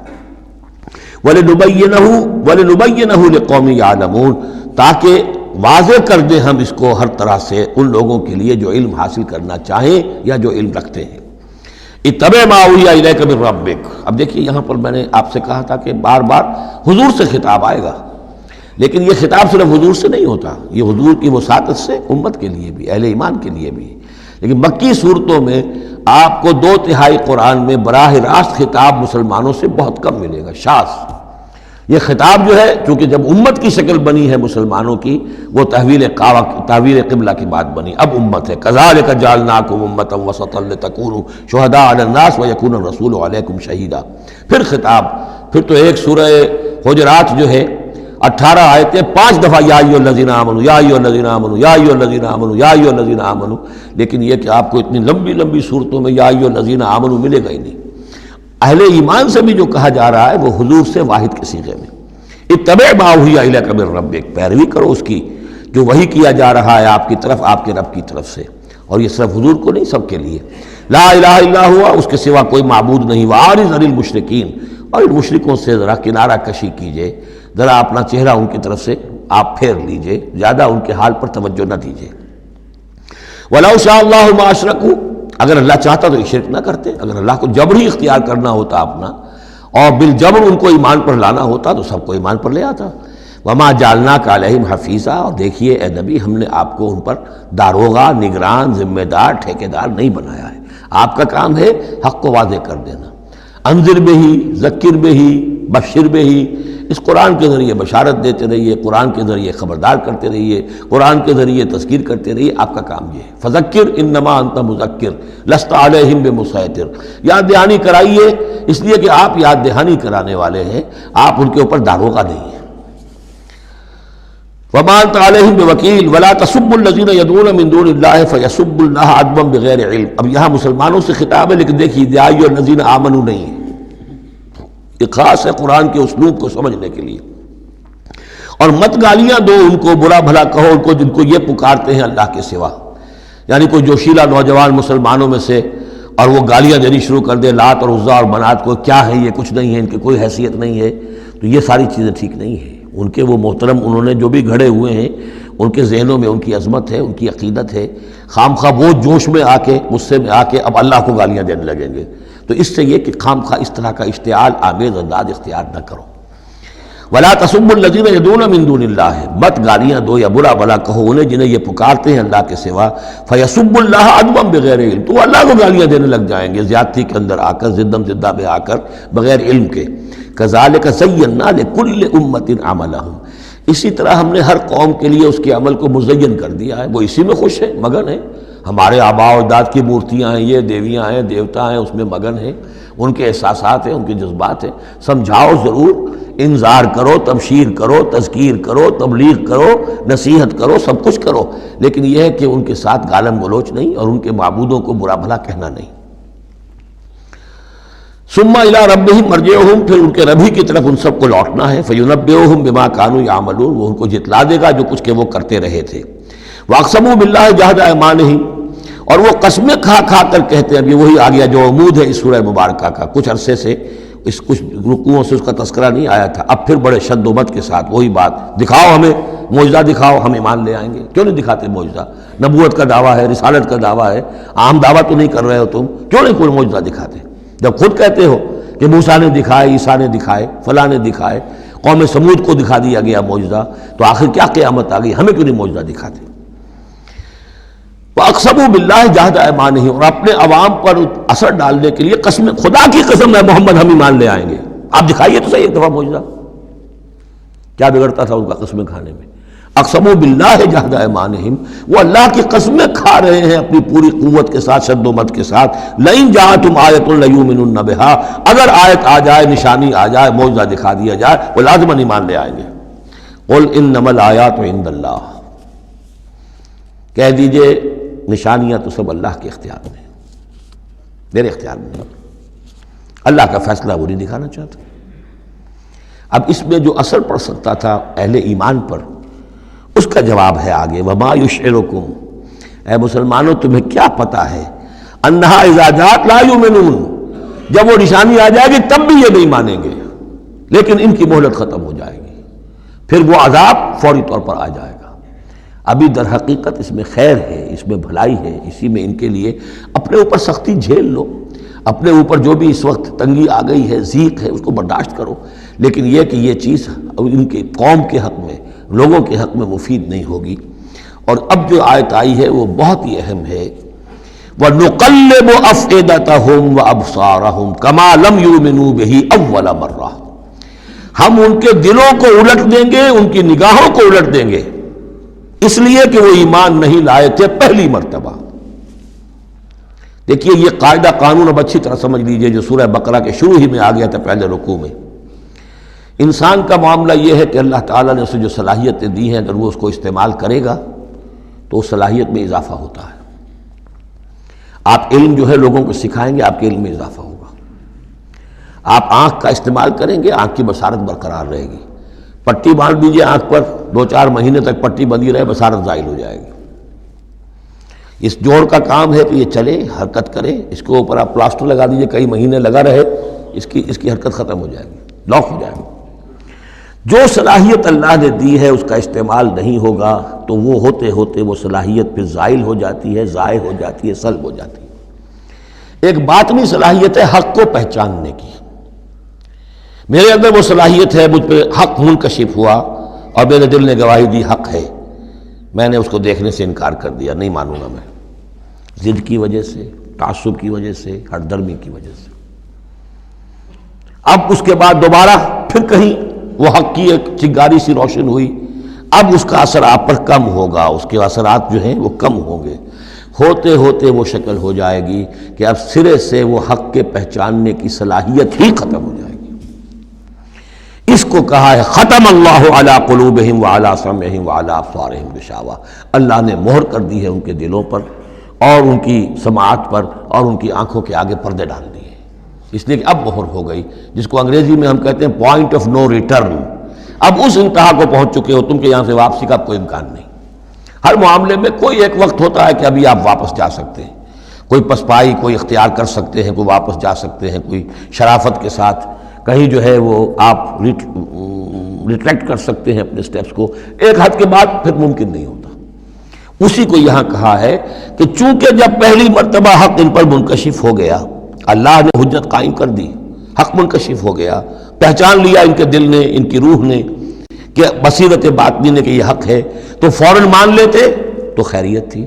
S2: وَلِنُبَيِّنَهُ لِقَوْمٍ يَعْلَمُونَ، تاکہ واضح کر دیں ہم اس کو ہر طرح سے ان لوگوں کے لیے جو علم حاصل کرنا چاہیں یا جو علم رکھتے ہیں۔ اتَّبِعْ مَا أُوحِیَ إِلَیْکَ مِن رَبِّکَ، اب دیکھیے یہاں پر میں نے آپ سے کہا تھا کہ بار بار حضور سے خطاب آئے گا، لیکن یہ خطاب صرف حضور سے نہیں ہوتا، یہ حضور کی وساطت سے امت کے لیے بھی، اہل ایمان کے لیے بھی۔ لیکن مکی صورتوں میں آپ کو 2/3 قرآن میں براہ راست خطاب مسلمانوں سے بہت کم ملے گا، شاذ۔ یہ خطاب جو ہے چونکہ جب امت کی شکل بنی ہے مسلمانوں کی، وہ تحویل قبلہ کی بات بنی، اب امت ہے۔ کذالک جعلناکم امۃ وسطا لتکونوا شہداء علی الناس ویکون الرسول علیکم شہیدا، پھر خطاب، پھر تو ایک سورہ حجرات جو ہے 18 آیتیں 5 دفعہ یا ایھا الذین آمنوا یا ایھا الذین آمنوا یا ایھا الذین آمنوا یا ایھا الذین آمنوا، لیکن یہ کہ آپ کو اتنی لمبی لمبی صورتوں میں یا ایھا الذین آمنوا ملے گا ہی نہیں۔ اہل ایمان سے بھی جو کہا جا رہا ہے وہ حضور سے واحد کے صیغے میں، اتبع ما اوحی الیک من ربک، پیروی کرو اس کی جو وحی کیا جا رہا ہے آپ کی طرف، آپ کے رب کی طرف سے، اور یہ صرف حضور کو نہیں، سب کے لیے۔ لا الہ الا ہوا، اس کے سوا کوئی معبود نہیں، وَأَعْرِضْ عَنِ الْمُشْرِكِينَ، اور ان مشرکوں سے ذرا کنارہ کشی کیجئے، ذرا اپنا چہرہ ان کی طرف سے آپ پھیر لیجئے، زیادہ ان کے حال پر توجہ نہ دیجئے۔ وَلَوْ شَاءَ اللَّهُ مَا أَشْرَكُوا، اگر اللہ چاہتا تو یہ شرک نہ کرتے، اگر اللہ کو جبر ہی اختیار کرنا ہوتا اپنا اور بالجبر ان کو ایمان پر لانا ہوتا تو سب کو ایمان پر لے آتا۔ وَمَا جَعَلْنَاكَ عَلَيْهِمْ حَفِيظًا، اور دیکھیے اے نبی ہم نے آپ کو ان پر داروغہ، نگران، ذمہ دار، ٹھیکیدار نہیں بنایا ہے، آپ کا کام ہے حق کو واضح کر دینا۔ انذر بہ، ذکر بہ، بشر بہ، اس قرآن کے ذریعے بشارت دیتے رہیے، قرآن کے ذریعے خبردار کرتے رہیے، قرآن کے ذریعے تذکیر کرتے رہیے، آپ کا کام یہ ہے۔ فذکر انما انت مذکر لست علیہم بمسیطر، یاد دہانی کرائیے، اس لیے کہ آپ یاد دہانی کرانے والے ہیں، آپ ان کے اوپر داروغہ نہیں ہیں۔ وما انت علیہم بوکیل ولا تسبوا الذین یدعون من دون اللہ فیسبوا اللہ عدوا بغیر علم، اب یہاں مسلمانوں سے خطاب ہے، لیکن دیکھیے یا ایھا الذین آمنوا نہیں ہے، یہ خاص ہے قرآن کے اسلوب کو سمجھنے کے لیے۔ اور مت گالیاں دو ان کو، برا بھلا کہو ان کو جن کو یہ پکارتے ہیں اللہ کے سوا، یعنی کوئی جوشیلا نوجوان مسلمانوں میں سے اور وہ گالیاں دینی شروع کر دے لات اور عزا اور منات کو، کیا ہے یہ، کچھ نہیں ہے، ان کی کوئی حیثیت نہیں ہے، تو یہ ساری چیزیں ٹھیک نہیں ہیں۔ ان کے وہ محترم انہوں نے جو بھی گھڑے ہوئے ہیں ان کے ذہنوں میں ان کی عظمت ہے، ان کی عقیدت ہے، خام خواہ وہ جوش میں آ کے غصے میں آ کے اب اللہ کو گالیاں دینے لگیں گے۔ تو اس سے یہ کہ خام خواہ اس طرح کا اشتعال آمیز انداز اختیار نہ کرو۔ وَلَا تَسُبُّوا الَّذِينَ يَدْعُونَ مِن دُونِ اللَّهِ، مت گالیاں دو یا برا بھلا کہو انہیں جنہیں یہ پکارتے ہیں اللہ کے سوا، فَيَسُبُّوا اللَّهَ عَدْوًا بِغَيْرِ علم، تو اللہ کو گالیاں دینے لگ جائیں گے زیادتی کے اندر آ کر، زدم زدہ میں آ کر، بغیر علم کے۔ كَذَلِكَ زَيَّنَّا لِكُلِّ أُمَّةٍ عَمَلَهُمْ، اسی طرح ہم نے ہر قوم کے لیے اس کے عمل کو مزین کر دیا ہے، وہ اسی میں خوش ہے، مگن ہے۔ ہمارے آباء و اجداد کی مورتیاں ہیں، یہ دیویاں ہیں، دیوتا ہیں، اس میں مگن ہیں، ان کے احساسات ہیں، ان کے جذبات ہیں۔ سمجھاؤ ضرور، انذار کرو، تبشیر کرو، تذکیر کرو، تبلیغ کرو، نصیحت کرو، سب کچھ کرو، لیکن یہ ہے کہ ان کے ساتھ گالم گلوچ نہیں اور ان کے معبودوں کو برا بھلا کہنا نہیں۔ ثم الی ربہم مرجعہم، پھر ان کے رب ہی کی طرف ان سب کو لوٹنا ہے، فینبئہم بما کانوا یعملون، وہ ان کو جتلا دے گا جو کچھ کہ وہ کرتے رہے تھے۔ واقسموا باللہ جہد ایمانہم، اور وہ قسمیں کھا کھا کر کہتے ہیں، اب یہ وہی آ گیا جو عمود ہے اس سورہ مبارکہ کا، کچھ عرصے سے اس کچھ رکوعوں سے اس کا تذکرہ نہیں آیا تھا، اب پھر بڑے شد و مت کے ساتھ وہی بات، دکھاؤ ہمیں معجزہ، دکھاؤ ہم ایمان لے آئیں گے۔ کیوں نہیں دکھاتے معجزہ؟ نبوت کا دعویٰ ہے، رسالت کا دعویٰ ہے، عام دعویٰ تو نہیں کر رہے ہو تم، کیوں نہیں کوئی معجزہ دکھاتے؟ جب خود کہتے ہو کہ موسیٰ نے دکھائے، عیسیٰ نے دکھائے، فلاں نے دکھائے، قوم سمود کو دکھا دیا گیا معجزہ، تو آخر کیا قیامت آ گئی؟ ہمیں کیوں نہیں معجزہ دکھاتے؟ وَأَقْسَمُوا بِاللَّهِ جَهْدَ أَيْمَانِهِمْ، اور اپنے عوام پر اثر ڈالنے کے لیے قسم، خدا کی قسم ہے محمد ہم ایمان لے آئیں گے، آپ دکھائیے تو صحیح ایک دفعہ معجزہ، کیا بگڑتا تھا ان کا قسمیں کھانے میں؟ اقسموا باللہ جہد ایمانہم، وہ اللہ کی قسمیں کھا رہے ہیں اپنی پوری قوت کے ساتھ، شد و مت کے ساتھ، لئن جاءتہم آیۃ لیؤمنن بہا، اگر آیت آ جائے، نشانی آ جائے، معجزہ دکھا دیا جائے، وہ لازماً ایمان لے آئیں گے۔ قل انما الآیات عند اللہ، کہہ دیجئے نشانیاں تو سب اللہ کے اختیار میں، میرے اختیار میں نہیں، اللہ کا فیصلہ وہ نہیں دکھانا چاہتا۔ اب اس میں جو اثر پڑ سکتا تھا اہل ایمان پر، اس کا جواب ہے آگے، وما یشعرکم، اے مسلمانوں تمہیں کیا پتا ہے، انہا اذا جاءت لا یؤمنون، جب وہ نشانی آ جائے گی تب بھی یہ نہیں مانیں گے، لیکن ان کی مہلت ختم ہو جائے گی، پھر وہ عذاب فوری طور پر آ جائے گا۔ ابھی در حقیقت اس میں خیر ہے، اس میں بھلائی ہے، اسی میں ان کے لیے اپنے اوپر سختی جھیل لو، اپنے اوپر جو بھی اس وقت تنگی آ گئی ہے، ضیق ہے، اس کو برداشت کرو، لیکن یہ کہ یہ چیز ان کے قوم کے حق میں، لوگوں کے حق میں مفید نہیں ہوگی۔ اور اب جو آیت آئی ہے وہ بہت ہی اہم ہے، وَنُقَلِّبُ أَفْئِدَتَهُمْ وَأَبْصَارَهُمْ كَمَا لَمْ يُؤْمِنُوا بِهِ أَوَّلَ مَرَّةٍ، ہم ان کے دلوں کو الٹ دیں گے، ان کی نگاہوں کو الٹ دیں گے، اس لیے کہ وہ ایمان نہیں لائے تھے پہلی مرتبہ۔ دیکھیے یہ قاعدہ قانون اب اچھی طرح سمجھ لیجئے جو سورہ بقرہ کے شروع ہی میں آ گیا تھا پہلے رکوع میں۔ انسان کا معاملہ یہ ہے کہ اللہ تعالیٰ نے اسے جو صلاحیتیں دی ہیں، اگر وہ اس کو استعمال کرے گا تو اس صلاحیت میں اضافہ ہوتا ہے۔ آپ علم جو ہے لوگوں کو سکھائیں گے، آپ کے علم میں اضافہ ہوگا۔ آپ آنکھ کا استعمال کریں گے، آنکھ کی بصارت برقرار رہے گی۔ پٹی باندھ دیجیے آنکھ پر، 2-4 مہینے تک پٹی بندھی رہے، بصارت زائل ہو جائے گی۔ اس جوڑ کا کام ہے کہ یہ چلے، حرکت کرے، اس کے اوپر آپ پلاسٹر لگا دیجیے، کئی مہینے لگا رہے، اس کی حرکت ختم ہو جائے گی، لاک ہو جائے گی۔ جو صلاحیت اللہ نے دی ہے اس کا استعمال نہیں ہوگا تو وہ ہوتے ہوتے وہ صلاحیت پھر زائل ہو جاتی ہے، ضائع ہو جاتی ہے، سلب ہو جاتی ہے۔ ایک باطنی صلاحیت ہے حق کو پہچاننے کی، میرے اندر وہ صلاحیت ہے، مجھ پہ حق منکشف ہوا اور میرے دل نے گواہی دی حق ہے، میں نے اس کو دیکھنے سے انکار کر دیا، نہیں مانوں گا میں، ضد کی وجہ سے، تعصب کی وجہ سے، ہٹ درمی کی وجہ سے۔ اب اس کے بعد دوبارہ پھر کہیں وہ حق کی ایک چنگاری سی روشن ہوئی، اب اس کا اثر آپ پر کم ہوگا، اس کے اثرات جو ہیں وہ کم ہوں گے، ہوتے ہوتے وہ شکل ہو جائے گی کہ اب سرے سے وہ حق کے پہچاننے کی صلاحیت ہی ختم ہو جائے گی۔ اس کو کہا ہے ختم اللہ علی قلوبہم وعلی سمعہم وعلی ابصارہم غشاوہ، اللہ نے مہر کر دی ہے ان کے دلوں پر اور ان کی سماعت پر اور ان کی آنکھوں کے آگے پردے ڈال دیے، اس لیے کہ اب مہر ہو گئی، جس کو انگریزی میں ہم کہتے ہیں پوائنٹ آف نو ریٹرن، اب اس انتہا کو پہنچ چکے ہو تم کہ یہاں سے واپسی کا کوئی امکان نہیں۔ ہر معاملے میں کوئی ایک وقت ہوتا ہے کہ ابھی آپ واپس جا سکتے ہیں، کوئی پسپائی کوئی اختیار کر سکتے ہیں، کوئی واپس جا سکتے ہیں، کوئی شرافت کے ساتھ کہیں جو ہے وہ آپ ریٹریکٹ کر سکتے ہیں اپنے سٹیپس کو، ایک حد کے بعد پھر ممکن نہیں ہوتا۔ اسی کو یہاں کہا ہے کہ چونکہ جب پہلی مرتبہ حق ان پر منکشف ہو گیا، اللہ نے حجت قائم کر دی، حق منکشف ہو گیا، پہچان لیا ان کے دل نے، ان کی روح نے کہ بصیرت باطنی نے کہ یہ حق ہے، تو فوراً مان لیتے تو خیریت تھی۔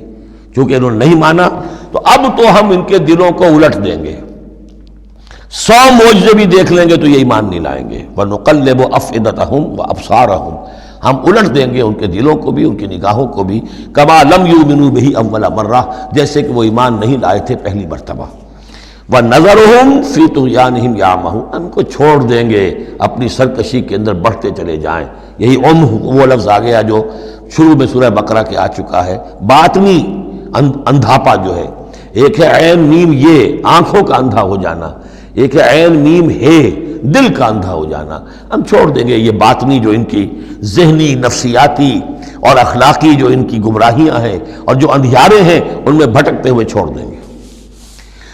S2: چونکہ انہوں نے نہیں مانا تو اب تو ہم ان کے دلوں کو الٹ دیں گے، 100 معجزے بھی دیکھ لیں گے تو یہ ایمان نہیں لائیں گے۔ وَنُقَلِّبُ أَفْئِدَتَهُمْ وَأَبْصَارَهُمْ، ہم الٹ دیں گے ان کے دلوں کو بھی، ان کی نگاہوں کو بھی، کما لم یؤمنوا بہ اول مرہ، جیسے کہ وہ ایمان نہیں لائے تھے پہلی مرتبہ۔ وَنَذَرُهُمْ فِي طُغْيَانِهِمْ يَعْمَهُونَ، ان کو چھوڑ دیں گے اپنی سرکشی کے اندر بڑھتے چلے جائیں۔ یہی وہ لفظ آ گیا جو شروع میں سورہ بقرہ کے آ چکا ہے، باطنی اندھاپا جو ہے، ایک ہے عین میم یہ آنکھوں کا اندھا ہو جانا، ایک ہے عین میم ہے دل کا اندھا ہو جانا۔ ہم چھوڑ دیں گے یہ باطنی جو ان کی ذہنی، نفسیاتی اور اخلاقی جو ان کی گمراہیاں ہیں اور جو اندھیارے ہیں ان میں بھٹکتے ہوئے چھوڑ دیں گے۔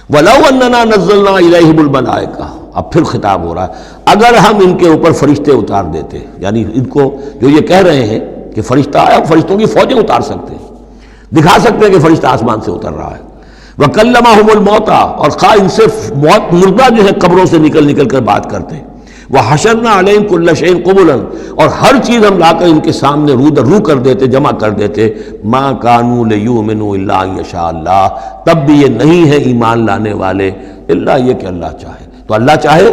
S2: وَلَوْ أَنَّنَا نَزَّلْنَا إِلَيْهِمُ الْمَلَائِكَةَ، اب پھر خطاب ہو رہا ہے، اگر ہم ان کے اوپر فرشتے اتار دیتے، یعنی ان کو جو یہ کہہ رہے ہیں کہ فرشتہ آیا، فرشتوں کی فوجیں اتار سکتے ہیں، دکھا سکتے ہیں کہ فرشتہ آسمان سے اتر رہا ہے۔ وَكَلَّمَهُمُ الْمَوْتَى، اور خواہ ان سے موت مردہ جو ہے قبروں سے نکل کر بات کرتے ہیں۔ وَحَشَرْنَا عَلَيْهِمْ كُلَّ شَيْءٍ قُبُلًا، اور ہر چیز ہم لا کر ان کے سامنے رو کر دیتے، جمع کر دیتے۔ مَا كَانُوا لِيُؤْمِنُوا إِلَّا أَن يَشَاءَ اللَّهُ، تب بھی یہ نہیں ہے ایمان لانے والے الا یہ کہ اللہ چاہے۔ تو اللہ چاہے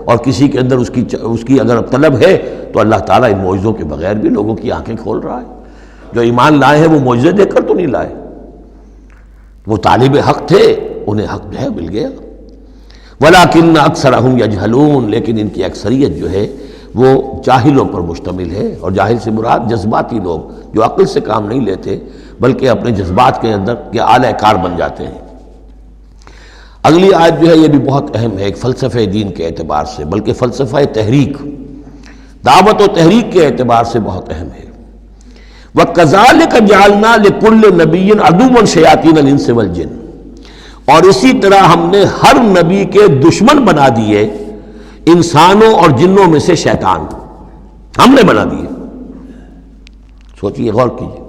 S2: اور کسی کے اندر اس کی اگر طلب ہے تو اللہ تعالیٰ ان معجزوں کے بغیر بھی لوگوں کی آنکھیں کھول رہا ہے۔ جو ایمان لائے ہیں وہ معجزے دیکھ کر تو نہیں لائے، وہ طالب حق تھے، انہیں حق جو ہے مل گیا۔ وَلَٰكِنَّ أَكْثَرَهُمْ يَجْهَلُونَ، لیکن ان کی اکثریت جو ہے وہ جاہلوں پر مشتمل ہے، اور جاہل سے مراد جذباتی لوگ جو عقل سے کام نہیں لیتے بلکہ اپنے جذبات کے اندر کے اعلی کار بن جاتے ہیں۔ اگلی آیت جو ہے یہ بھی بہت اہم ہے، ایک فلسفہ دین کے اعتبار سے، بلکہ فلسفہ تحریک، دعوت و تحریک کے اعتبار سے بہت اہم ہے۔ وَكَذَلِكَ جَعَلْنَا لِكُلِّ نَبِيٍّ عَدُوًّا شَيَاطِينَ الْإِنسِ وَالْجِنِّ، اور اسی طرح ہم نے ہر نبی کے دشمن بنا دیے انسانوں اور جنوں میں سے شیطان، ہم نے بنا دیے۔ سوچئے، غور کیجئے،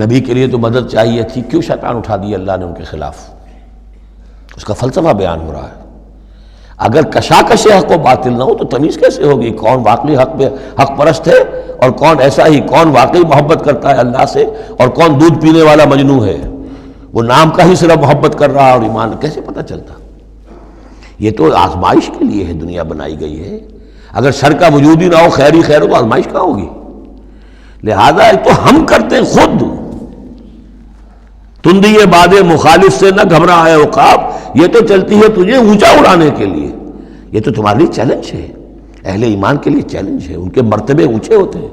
S2: نبی کے لیے تو مدد چاہیے تھی، کیوں شیطان اٹھا دیا اللہ نے ان کے خلاف؟ اس کا فلسفہ بیان ہو رہا ہے۔ اگر کشاکش حق و باطل نہ ہو تو تمیز کیسے ہوگی کون واقعی حق پرست ہے اور کون ایسا ہی، کون واقعی محبت کرتا ہے اللہ سے اور کون دودھ پینے والا مجنوں ہے، وہ نام کا ہی صرف محبت کر رہا اور ایمان کیسے پتہ چلتا؟ یہ تو آزمائش کے لیے ہے دنیا بنائی گئی ہے۔ اگر شر کا وجود ہی نہ ہو، خیر ہی خیر ہو، تو آزمائش کہاں ہوگی؟ لہذا ایک تو ہم کرتے ہیں خود، تندی باد مخالف سے نہ گھبرا ہے عقاب، یہ تو چلتی ہے تجھے اونچا اڑانے کے لیے، یہ تو تمہارے لیے چیلنج ہے، اہل ایمان کے لیے چیلنج ہے۔ ان کے مرتبے اونچے ہوتے ہیں،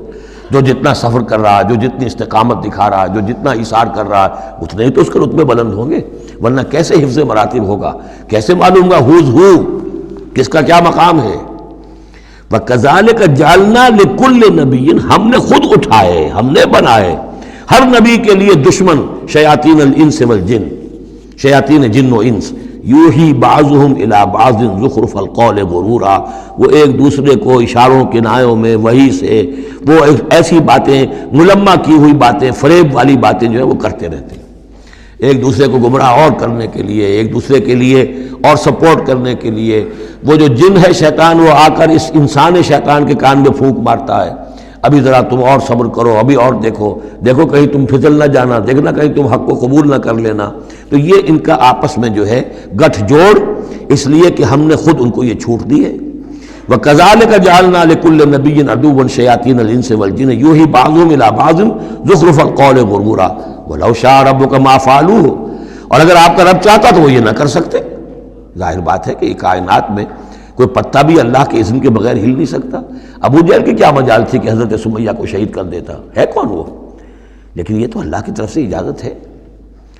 S2: جو جتنا سفر کر رہا ہے، جو جتنی استقامت دکھا رہا ہے، جو جتنا ایثار کر رہا ہے، اتنے ہی تو اس کے رتبے بلند ہوں گے، ورنہ کیسے حفظ مراتب ہوگا؟ کیسے معلوم گا ہوز ہو کس کا کیا مقام ہے؟ وَكَذَلِكَ جَعَلْنَا لِكُلِّ نَبِيٍّ، ہم نے خود اٹھائے، ہم نے بنائے ہر نبی کے لیے دشمن شیاطین الانس والجن، شیاطین جن و انس، یوحی بعضهم الی بعض زخرف القول غرورا، وہ ایک دوسرے کو اشاروں کنایوں میں وحی سے وہ ایسی باتیں، ملمہ کی ہوئی باتیں، فریب والی باتیں جو ہے وہ کرتے رہتے ہیں، ایک دوسرے کو گمراہ اور کرنے کے لیے، ایک دوسرے کے لیے اور سپورٹ کرنے کے لیے۔ وہ جو جن ہے شیطان، وہ آ کر اس انسان شیطان کے کان میں پھونک مارتا ہے، ابھی ذرا تم اور صبر کرو، ابھی اور دیکھو کہیں تم پھسل نہ جانا، دیکھنا کہیں تم حق کو قبول نہ کر لینا۔ تو یہ ان کا آپس میں جو ہے گٹھ جوڑ، اس لیے کہ ہم نے خود ان کو یہ چھوٹ دی ہے۔ وَكَذَلِكَ جَعَلْنَا لِكُلِّ نَبِيٍّ عَدُوًّا شَيَاطِينَ الْإِنسِ وَالْجِنِّ يُوحِي بَعْضُهُمْ إِلَىٰ بَعْضٍ زُخْرُفَ الْقَوْلِ غُرُورًا وَلَوْ شَاءَ رَبُّكَ مَا فَعَلُوهُ، اور اگر آپ کا رب چاہتا تو وہ یہ نہ کر سکتے۔ ظاہر بات ہے کہ کائنات میں کوئی پتا بھی اللہ کے اذن کے بغیر ہل نہیں سکتا۔ ابو جہل کی کیا مجال تھی کہ حضرت سمیہ کو شہید کر دیتا؟ ہے کون وہ؟ لیکن یہ تو اللہ کی طرف سے اجازت ہے،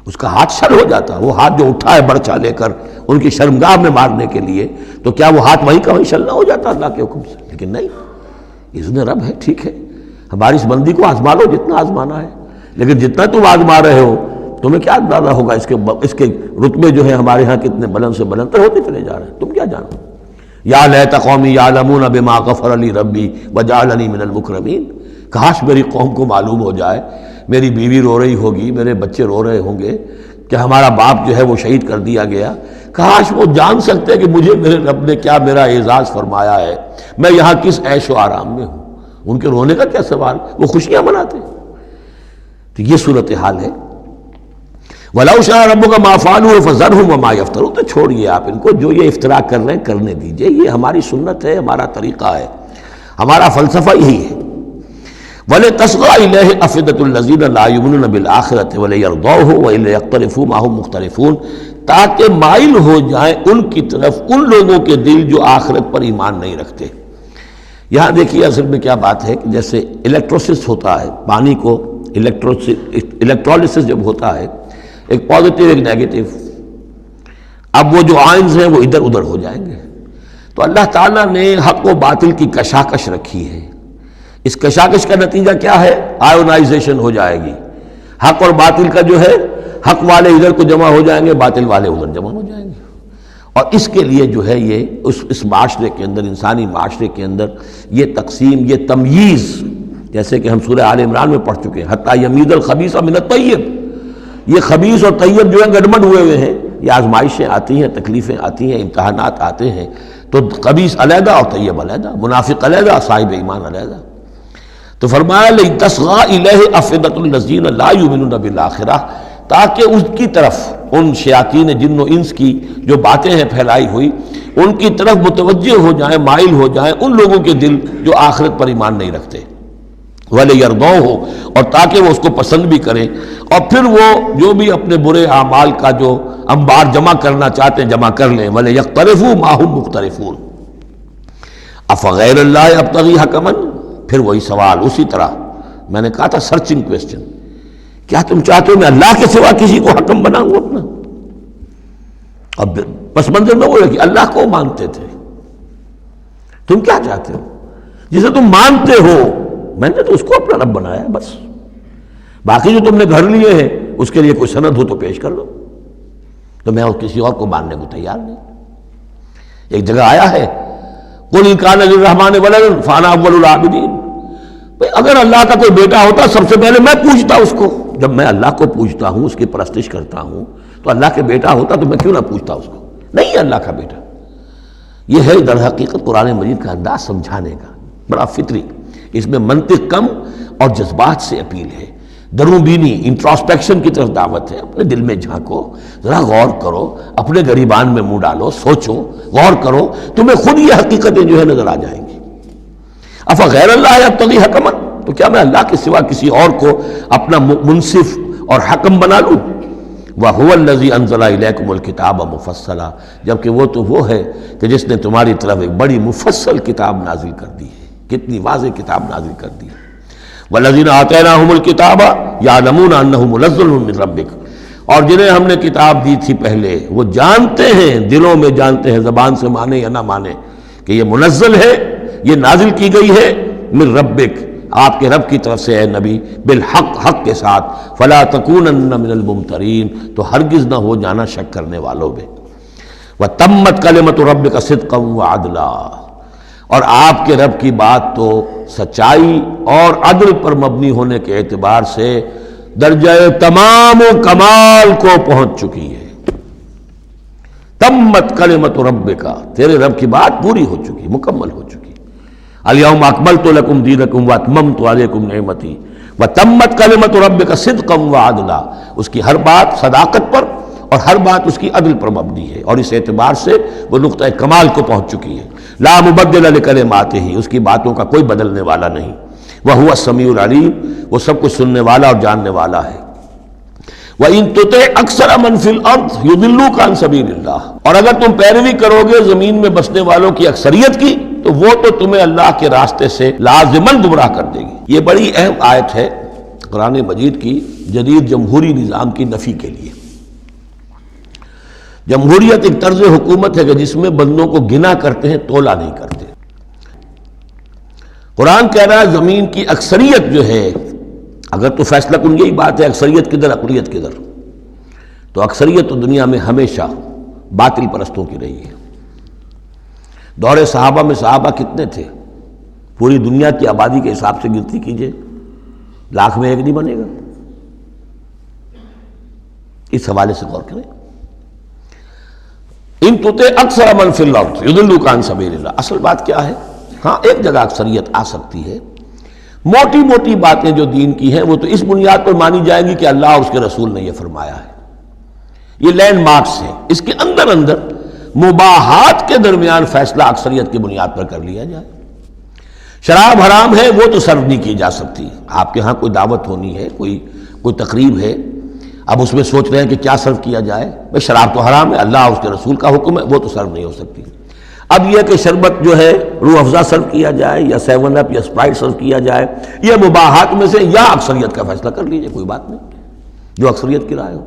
S2: اس کا ہاتھ شل ہو جاتا، وہ ہاتھ جو اٹھا ہے برچا لے کر ان کی شرمگاہ میں مارنے کے لیے، تو کیا وہ ہاتھ وہیں کا وہیں شل نہ ہو جاتا اللہ کے حکم سے؟ لیکن نہیں، اذن رب ہے، ٹھیک ہے، ہماری اس بندی کو آزما لو جتنا آزمانا ہے، لیکن جتنا تم آزما رہے ہو تمہیں کیا اندازہ ہوگا اس کے رتبے جو ہے ہمارے ہاں کتنے بلند سے بلند تر ہوتے چلے جا رہے ہیں، تم کیا جانو؟ یا لیت قومی یعلمون بما غفر لی ربی وجعلنی من المکرمین، کاش میری قوم کو معلوم ہو جائے، میری بیوی رو رہی ہوگی، میرے بچے رو رہے ہوں گے کہ ہمارا باپ جو ہے وہ شہید کر دیا گیا، کاش وہ جان سکتے کہ مجھے میرے رب نے کیا میرا اعزاز فرمایا ہے، میں یہاں کس عیش و آرام میں ہوں۔ ان کے رونے کا کیا سوال، وہ خوشیاں مناتے۔ تو یہ صورتحال ہے۔ وَلَوْ شَاءَ رَبُّكَ مَا فَعَلُوهُ فَذَرْهُمْ وَمَا يَفْتَرُونَ، تو چھوڑیے آپ ان کو، جو یہ افتراء کر رہے ہیں کرنے دیجئے، یہ ہماری سنت ہے، ہمارا طریقہ ہے، ہمارا فلسفہ یہی ہے۔ وَلِتَصْغَىٰ إِلَيْهِ أَفْئِدَةُ الَّذِينَ لَا يُؤْمِنُونَ بِالْآخِرَةِ وَلِيَرْضَوْهُ وَلِيَقْتَرِفُوا مَا هُمْ مُقْتَرِفُونَ، تاکہ مائل ہو جائیں ان کی طرف ان لوگوں کے دل جو آخرت پر ایمان نہیں رکھتے۔ یہاں دیکھیے اصل میں کیا بات ہے کہ جیسے الیکٹروسس ہوتا ہے، پانی کو الیکٹرولسس جب ہوتا ہے، ایک پازیٹیو ایک نیگیٹو، اب وہ جو آئنز ہیں وہ ادھر ادھر ہو جائیں گے۔ تو اللہ تعالیٰ نے حق و باطل کی کشاکش رکھی ہے، اس کشاکش کا نتیجہ کیا ہے؟ آئونائزیشن ہو جائے گی، حق اور باطل کا جو ہے، حق والے ادھر کو جمع ہو جائیں گے، باطل والے ادھر جمع ہو جائیں گے۔ اور اس کے لیے جو ہے یہ اس معاشرے کے اندر، انسانی معاشرے کے اندر یہ تقسیم، یہ تمییز، جیسے کہ ہم سورہ آل عمران میں پڑھ چکے ہیں، حتی یمیز الخبیث من الطیب، یہ خبیث اور طیب جو ہیں گڈمڈ ہوئے ہیں، یہ آزمائشیں آتی ہیں، تکلیفیں آتی ہیں، امتحانات آتے ہیں، تو خبیث علیحدہ اور طیب علیحدہ، منافق علیحدہ، صاحب ایمان علیحدہ۔ تو فرمایا لِتَصْغَىٰ إِلَيْهِ أَفْئِدَةُ الَّذِينَ لَا يُؤْمِنُونَ بِالْآخِرَةِ، تاکہ اس کی طرف، ان شیاطین جن و انس کی جو باتیں ہیں پھیلائی ہوئی، ان کی طرف متوجہ ہو جائیں، مائل ہو جائیں ان لوگوں کے دل جو آخرت پر ایمان نہیں رکھتے، وَلِيَرْضَوْهُ، اور تاکہ وہ اس کو پسند بھی کریں، اور پھر وہ جو بھی اپنے برے اعمال کا جو انبار جمع کرنا چاہتے ہیں جمع کر لیں۔ وَلِيَقْتَرِفُوا مَا هُمْ مُقْتَرِفُونَ أَفَغَيْرَ اللَّهِ أَبْتَغِي حَكَمًا، پھر وہی سوال، اسی طرح میں نے کہا تھا سرچنگ کویسچن، کیا تم چاہتے ہو میں اللہ کے سوا کسی کو حکم بناؤں اپنا؟ اب پس منظر میں وہ ہے کہ اللہ کو مانتے تھے، تم کیا چاہتے ہو؟ جسے تم مانتے ہو میں نے تو اس کو اپنا رب بنایا ہے، بس باقی جو تم نے گھر لیے ہیں اس کے لیے کوئی سند ہو تو پیش کر لو، تو میں کسی اور کو ماننے کو تیار نہیں۔ ایک جگہ آیا ہے قُلْ إِنْ كَانَ لِلرَّحْمَٰنِ وَلَدٌ فَأَنَا أَوَّلُ الْعَابِدِينَ، اگر اللہ کا کوئی بیٹا ہوتا سب سے پہلے میں پوجتا اس کو، جب میں اللہ کو پوجتا ہوں، اس کی پرستش کرتا ہوں، تو اللہ کے بیٹا ہوتا تو میں کیوں نہ پوجتا اس کو؟ نہیں ہے اللہ کا بیٹا۔ یہ ہے در حقیقت قرآن مجید کا انداز سمجھانے کا، بڑا فطری، اس میں منطق کم اور جذبات سے اپیل ہے، درون بینی انٹراسپیکشن کی طرف دعوت ہے۔ اپنے دل میں جھانکو، ذرا غور کرو، اپنے گریبان میں منہ ڈالو، سوچو، غور کرو، تمہیں خود یہ حقیقتیں جو ہے نظر آ جائیں گی۔ افغیر اللہ ابتغی حکما، تو کیا میں اللہ کے سوا کسی اور کو اپنا منصف اور حکم بنا لوں؟ وَهُوَ الَّذِي أَنزَلَ إِلَيْكُمُ الْكِتَابَ مُفَصَّلًا، جبکہ وہ تو وہ ہے کہ جس نے تمہاری طرف ایک بڑی مفصل کتاب نازل کر دی ہے، کتنی واضح کتاب نازل کر دی ہے۔ وَالَّذِينَ آتَيْنَاهُمُ الْكِتَابَ يَعْلَمُونَ أَنَّهُ مُنَزَّلٌ مِّن رَّبِّكَ، اور جنہیں ہم نے کتاب دی تھی پہلے وہ جانتے ہیں، دلوں میں جانتے ہیں، زبان سے مانے یا نہ مانے، کہ یہ منزل ہے، یہ نازل کی گئی ہے من ربک، آپ کے رب کی طرف سے اے نبی، بالحق، حق کے ساتھ، فلا تکونن من الممترین، تو ہرگز نہ ہو جانا شک کرنے والوں میں۔ وتمت کلمۃ ربک صدقا وعدلا، اور آپ کے رب کی بات تو سچائی اور عدل پر مبنی ہونے کے اعتبار سے درجہ تمام و کمال کو پہنچ چکی ہے۔ تمت کلمۃ ربک، تیرے رب کی بات پوری ہو چکی، مکمل ہو چکی۔ الیوم اکملت لکم دینکم واتممت علیکم نعمتی وتمت کلمۃ ربک صدقا وعدلا، اس کی ہر بات صداقت پر اور ہر بات اس کی عدل پر مبنی ہے، اور اس اعتبار سے وہ نقطہ کمال کو پہنچ چکی ہے۔ لا مبدل لکلماتہ، اس کی باتوں کا کوئی بدلنے والا نہیں۔ وہو السمیع العلیم، وہ سب کچھ سننے والا اور جاننے والا ہے۔ وَإِن تُطِعْ أَكْثَرَ مَنْ فِي الْأَرْضِ يُضِلُّوكَ عَنْ سَبِيلِ اللَّهِ، اور اگر تم پیروی کرو گے زمین میں بسنے والوں کی اکثریت کی تو وہ تو تمہیں اللہ کے راستے سے لازماً گمراہ کر دے گی۔ یہ بڑی اہم آیت ہے قرآن مجید کی جدید جمہوری نظام کی نفی کے لیے۔ جمہوریت ایک طرز حکومت ہے کہ جس میں بندوں کو گنا کرتے ہیں، تولا نہیں کرتے۔ قرآن کہہ رہا ہے زمین کی اکثریت جو ہے، اگر تو فیصلہ کن یہی بات ہے اکثریت کدھر اقلیت کدھر، تو اکثریت تو دنیا میں ہمیشہ باطل پرستوں کی رہی ہے۔ دور صحابہ میں صحابہ کتنے تھے؟ پوری دنیا کی آبادی کے حساب سے گنتی کیجئے، لاکھ میں ایک نہیں بنے گا۔ اس حوالے سے غور کریں۔ ان تطع اکثر من فی الارض یضلوک عن سبیل اللہ۔ اصل بات کیا ہے؟ ہاں ایک جگہ اکثریت آ سکتی ہے، موٹی موٹی باتیں جو دین کی ہیں وہ تو اس بنیاد پر مانی جائیں گی کہ اللہ اور اس کے رسول نے یہ فرمایا ہے، یہ لینڈ مارکس ہیں۔ اس کے اندر اندر مباحات کے درمیان فیصلہ اکثریت کی بنیاد پر کر لیا جائے۔ شراب حرام ہے وہ تو سرو نہیں کی جا سکتی۔ آپ کے ہاں کوئی دعوت ہونی ہے، کوئی تقریب ہے، اب اس میں سوچ رہے ہیں کہ کیا سرو کیا جائے، بھئی شراب تو حرام ہے، اللہ اور اس کے رسول کا حکم ہے، وہ تو سرو نہیں ہو سکتی۔ اب یہ کہ شربت جو ہے روح افزا سرو کیا جائے یا 7 اپ یا اسپرائٹ سرو کیا جائے، یہ مباحات میں سے یا اکثریت کا فیصلہ کر لیجئے، کوئی بات نہیں، جو اکثریت کی رائے ہو۔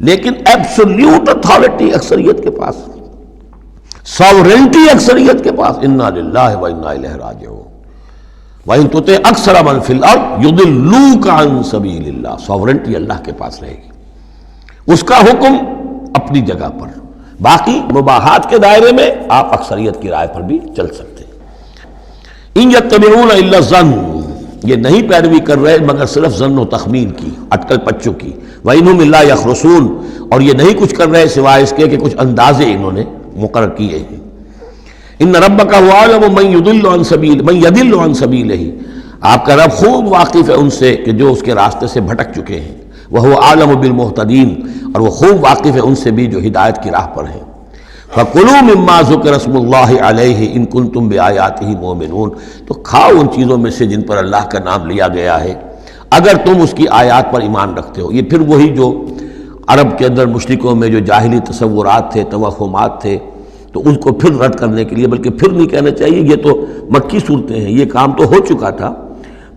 S2: لیکن ایبسولوٹ اتھارٹی اکثریت کے پاس، ساورنٹی اکثریت کے پاس، انا للہ و انا الیہ راجعون۔ وَإِن تُطِعْ أَكْثَرَ مَن فِي الْأَرْضِ يُضِلُّوكَ عَن سَبِيلِ اللَّهِ۔ ساورنٹی اللہ کے پاس رہے گی، اس کا حکم اپنی جگہ پر، باقی مباحات کے دائرے میں آپ اکثریت کی رائے پر بھی چل سکتے ہیں۔ إِن يَتَّبِعُونَ إِلَّا الظَّنَّ، یہ نہیں پیروی کر رہے مگر صرف ظن و تخمین کی، اٹکل پچوں کی۔ وَإِنْهُمْ إِلَّا يَخْرُصُونَ، اور یہ نہیں کچھ کر رہے سوائے اس کے کہ کچھ اندازے انہوں نے مقرر کیے ہیں۔ ان ربک هو اعلم من يضل عن سبیلہ، آپ کا رب خوب واقف ہے ان سے کہ جو اس کے راستے سے بھٹک چکے ہیں۔ وهو اعلم بالمہتدین، اور وہ خوب واقف ہے ان سے بھی جو ہدایت کی راہ پر ہیں۔ فَكُلُوا مِمَّا ذُكِرَ اسْمُ اللَّهِ عَلَيْهِ إِن كُنتُم بِآيَاتِهِ مُؤْمِنُونَ، تو کھاؤ ان چیزوں میں سے جن پر اللہ کا نام لیا گیا ہے اگر تم اس کی آیات پر ایمان رکھتے ہو۔ یہ پھر وہی جو عرب کے اندر مشرکوں میں جو جاہلی تصورات تھے، توہمات تھے، تو ان کو پھر رد کرنے کے لیے، بلکہ پھر نہیں کہنا چاہیے، یہ تو مکی صورتیں ہیں، یہ کام تو ہو چکا تھا،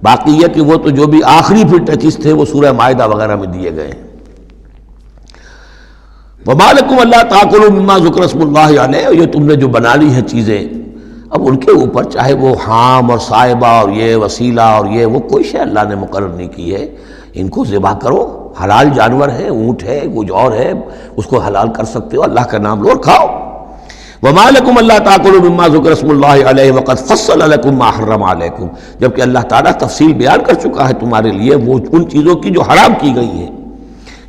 S2: باقی یہ کہ وہ تو جو بھی آخری پھر ٹچز تھے وہ سورہ مائدہ وغیرہ میں دیے گئے ہیں۔ وَمَا لَكُمْ أَلَّا تَأْكُلُوا مِمَّا ذُكِرَ اسْمُ اللَّهِ عَلَيْهِ، یہ تم نے جو بنا لی ہیں چیزیں، اب ان کے اوپر چاہے وہ حام اور صائبہ اور یہ وسیلہ اور یہ وہ کوئی شے اللہ نے مقرر نہیں کی ہے، ان کو ذبح کرو، حلال جانور ہے، اونٹ ہے، کچھ اور ہے، اس کو حلال کر سکتے ہو، اللہ کا نام لو اور کھاؤ۔ وَمَا لَكُمْ أَلَّا تَأْكُلُوا مِمَّا ذُكِرَ اسْمُ اللَّهِ عَلَيْهِ وَقَدْ فَصَّلَ لَكُمْ مَا حَرَّمَ عَلَيْكُمْ، جبکہ اللہ تعالیٰ تفصیل بیان کر چکا ہے تمہارے لیے وہ ان چیزوں کی جو حرام کی گئی ہیں۔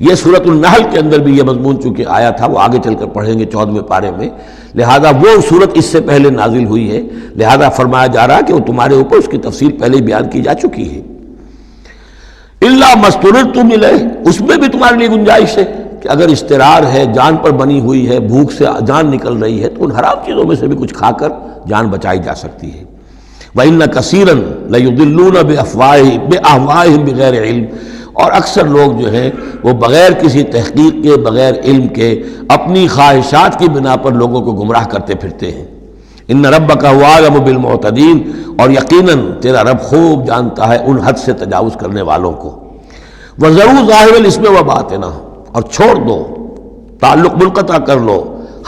S2: یہ سورۃ النحل کے اندر بھی یہ مضمون چونکہ آیا تھا، وہ آگے چل کر پڑھیں گے 14ویں پارے میں، لہذا وہ صورت اس سے پہلے نازل ہوئی ہے، لہذا فرمایا جا رہا کہ وہ تمہارے اوپر اس کی تفصیل پہلے بیان کی جا چکی ہے۔ إِلَّا مَا اضْطُرِرْتُمْ إِلَيْهِ، اس میں بھی تمہارے لیے گنجائش ہے کہ اگر اضطرار ہے، جان پر بنی ہوئی ہے، بھوک سے جان نکل رہی ہے، تو ان حرام چیزوں میں سے بھی کچھ کھا کر جان بچائی جا سکتی ہے۔ وَإِنَّ كَثِيرًا لَيُضِلُّونَ بِأَهْوَائِهِمْ بِغَيْرِ عِلْمٍ، اور اکثر لوگ جو ہیں وہ بغیر کسی تحقیق کے، بغیر علم کے، اپنی خواہشات کی بنا پر لوگوں کو گمراہ کرتے پھرتے ہیں۔ ان ربک هو اعلم بالمعتدین، اور یقیناً تیرا رب خوب جانتا ہے ان حد سے تجاوز کرنے والوں کو۔ وَذَرُوا ظَاهِرَ الْإِثْمِ وَبَاطِنَهُ، اور چھوڑ دو، تعلق منقطع کر لو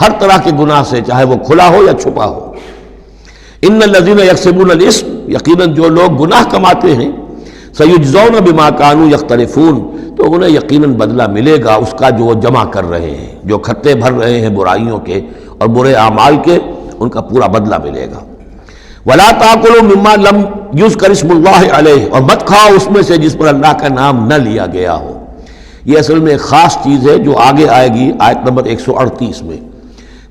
S2: ہر طرح کے گناہ سے، چاہے وہ کھلا ہو یا چھپا ہو۔ ان الذین یکسبون الاسم، یقیناً جو لوگ گناہ کماتے ہیں، سیجزون بما کانوا یختلفون، تو انہیں یقیناً بدلہ ملے گا اس کا جو وہ جمع کر رہے ہیں، جو کھتے بھر رہے ہیں برائیوں کے اور برے اعمال کے، ان کا پورا بدلہ ملے گا۔ ولا تاکلوا مما لم یذکر اسم اللہ علیہ، اور مت کھاؤ اس میں سے جس پر اللہ کا نام نہ لیا گیا ہو۔ یہ اصل میں ایک خاص چیز ہے جو آگے آئے گی آیت نمبر 138 میں،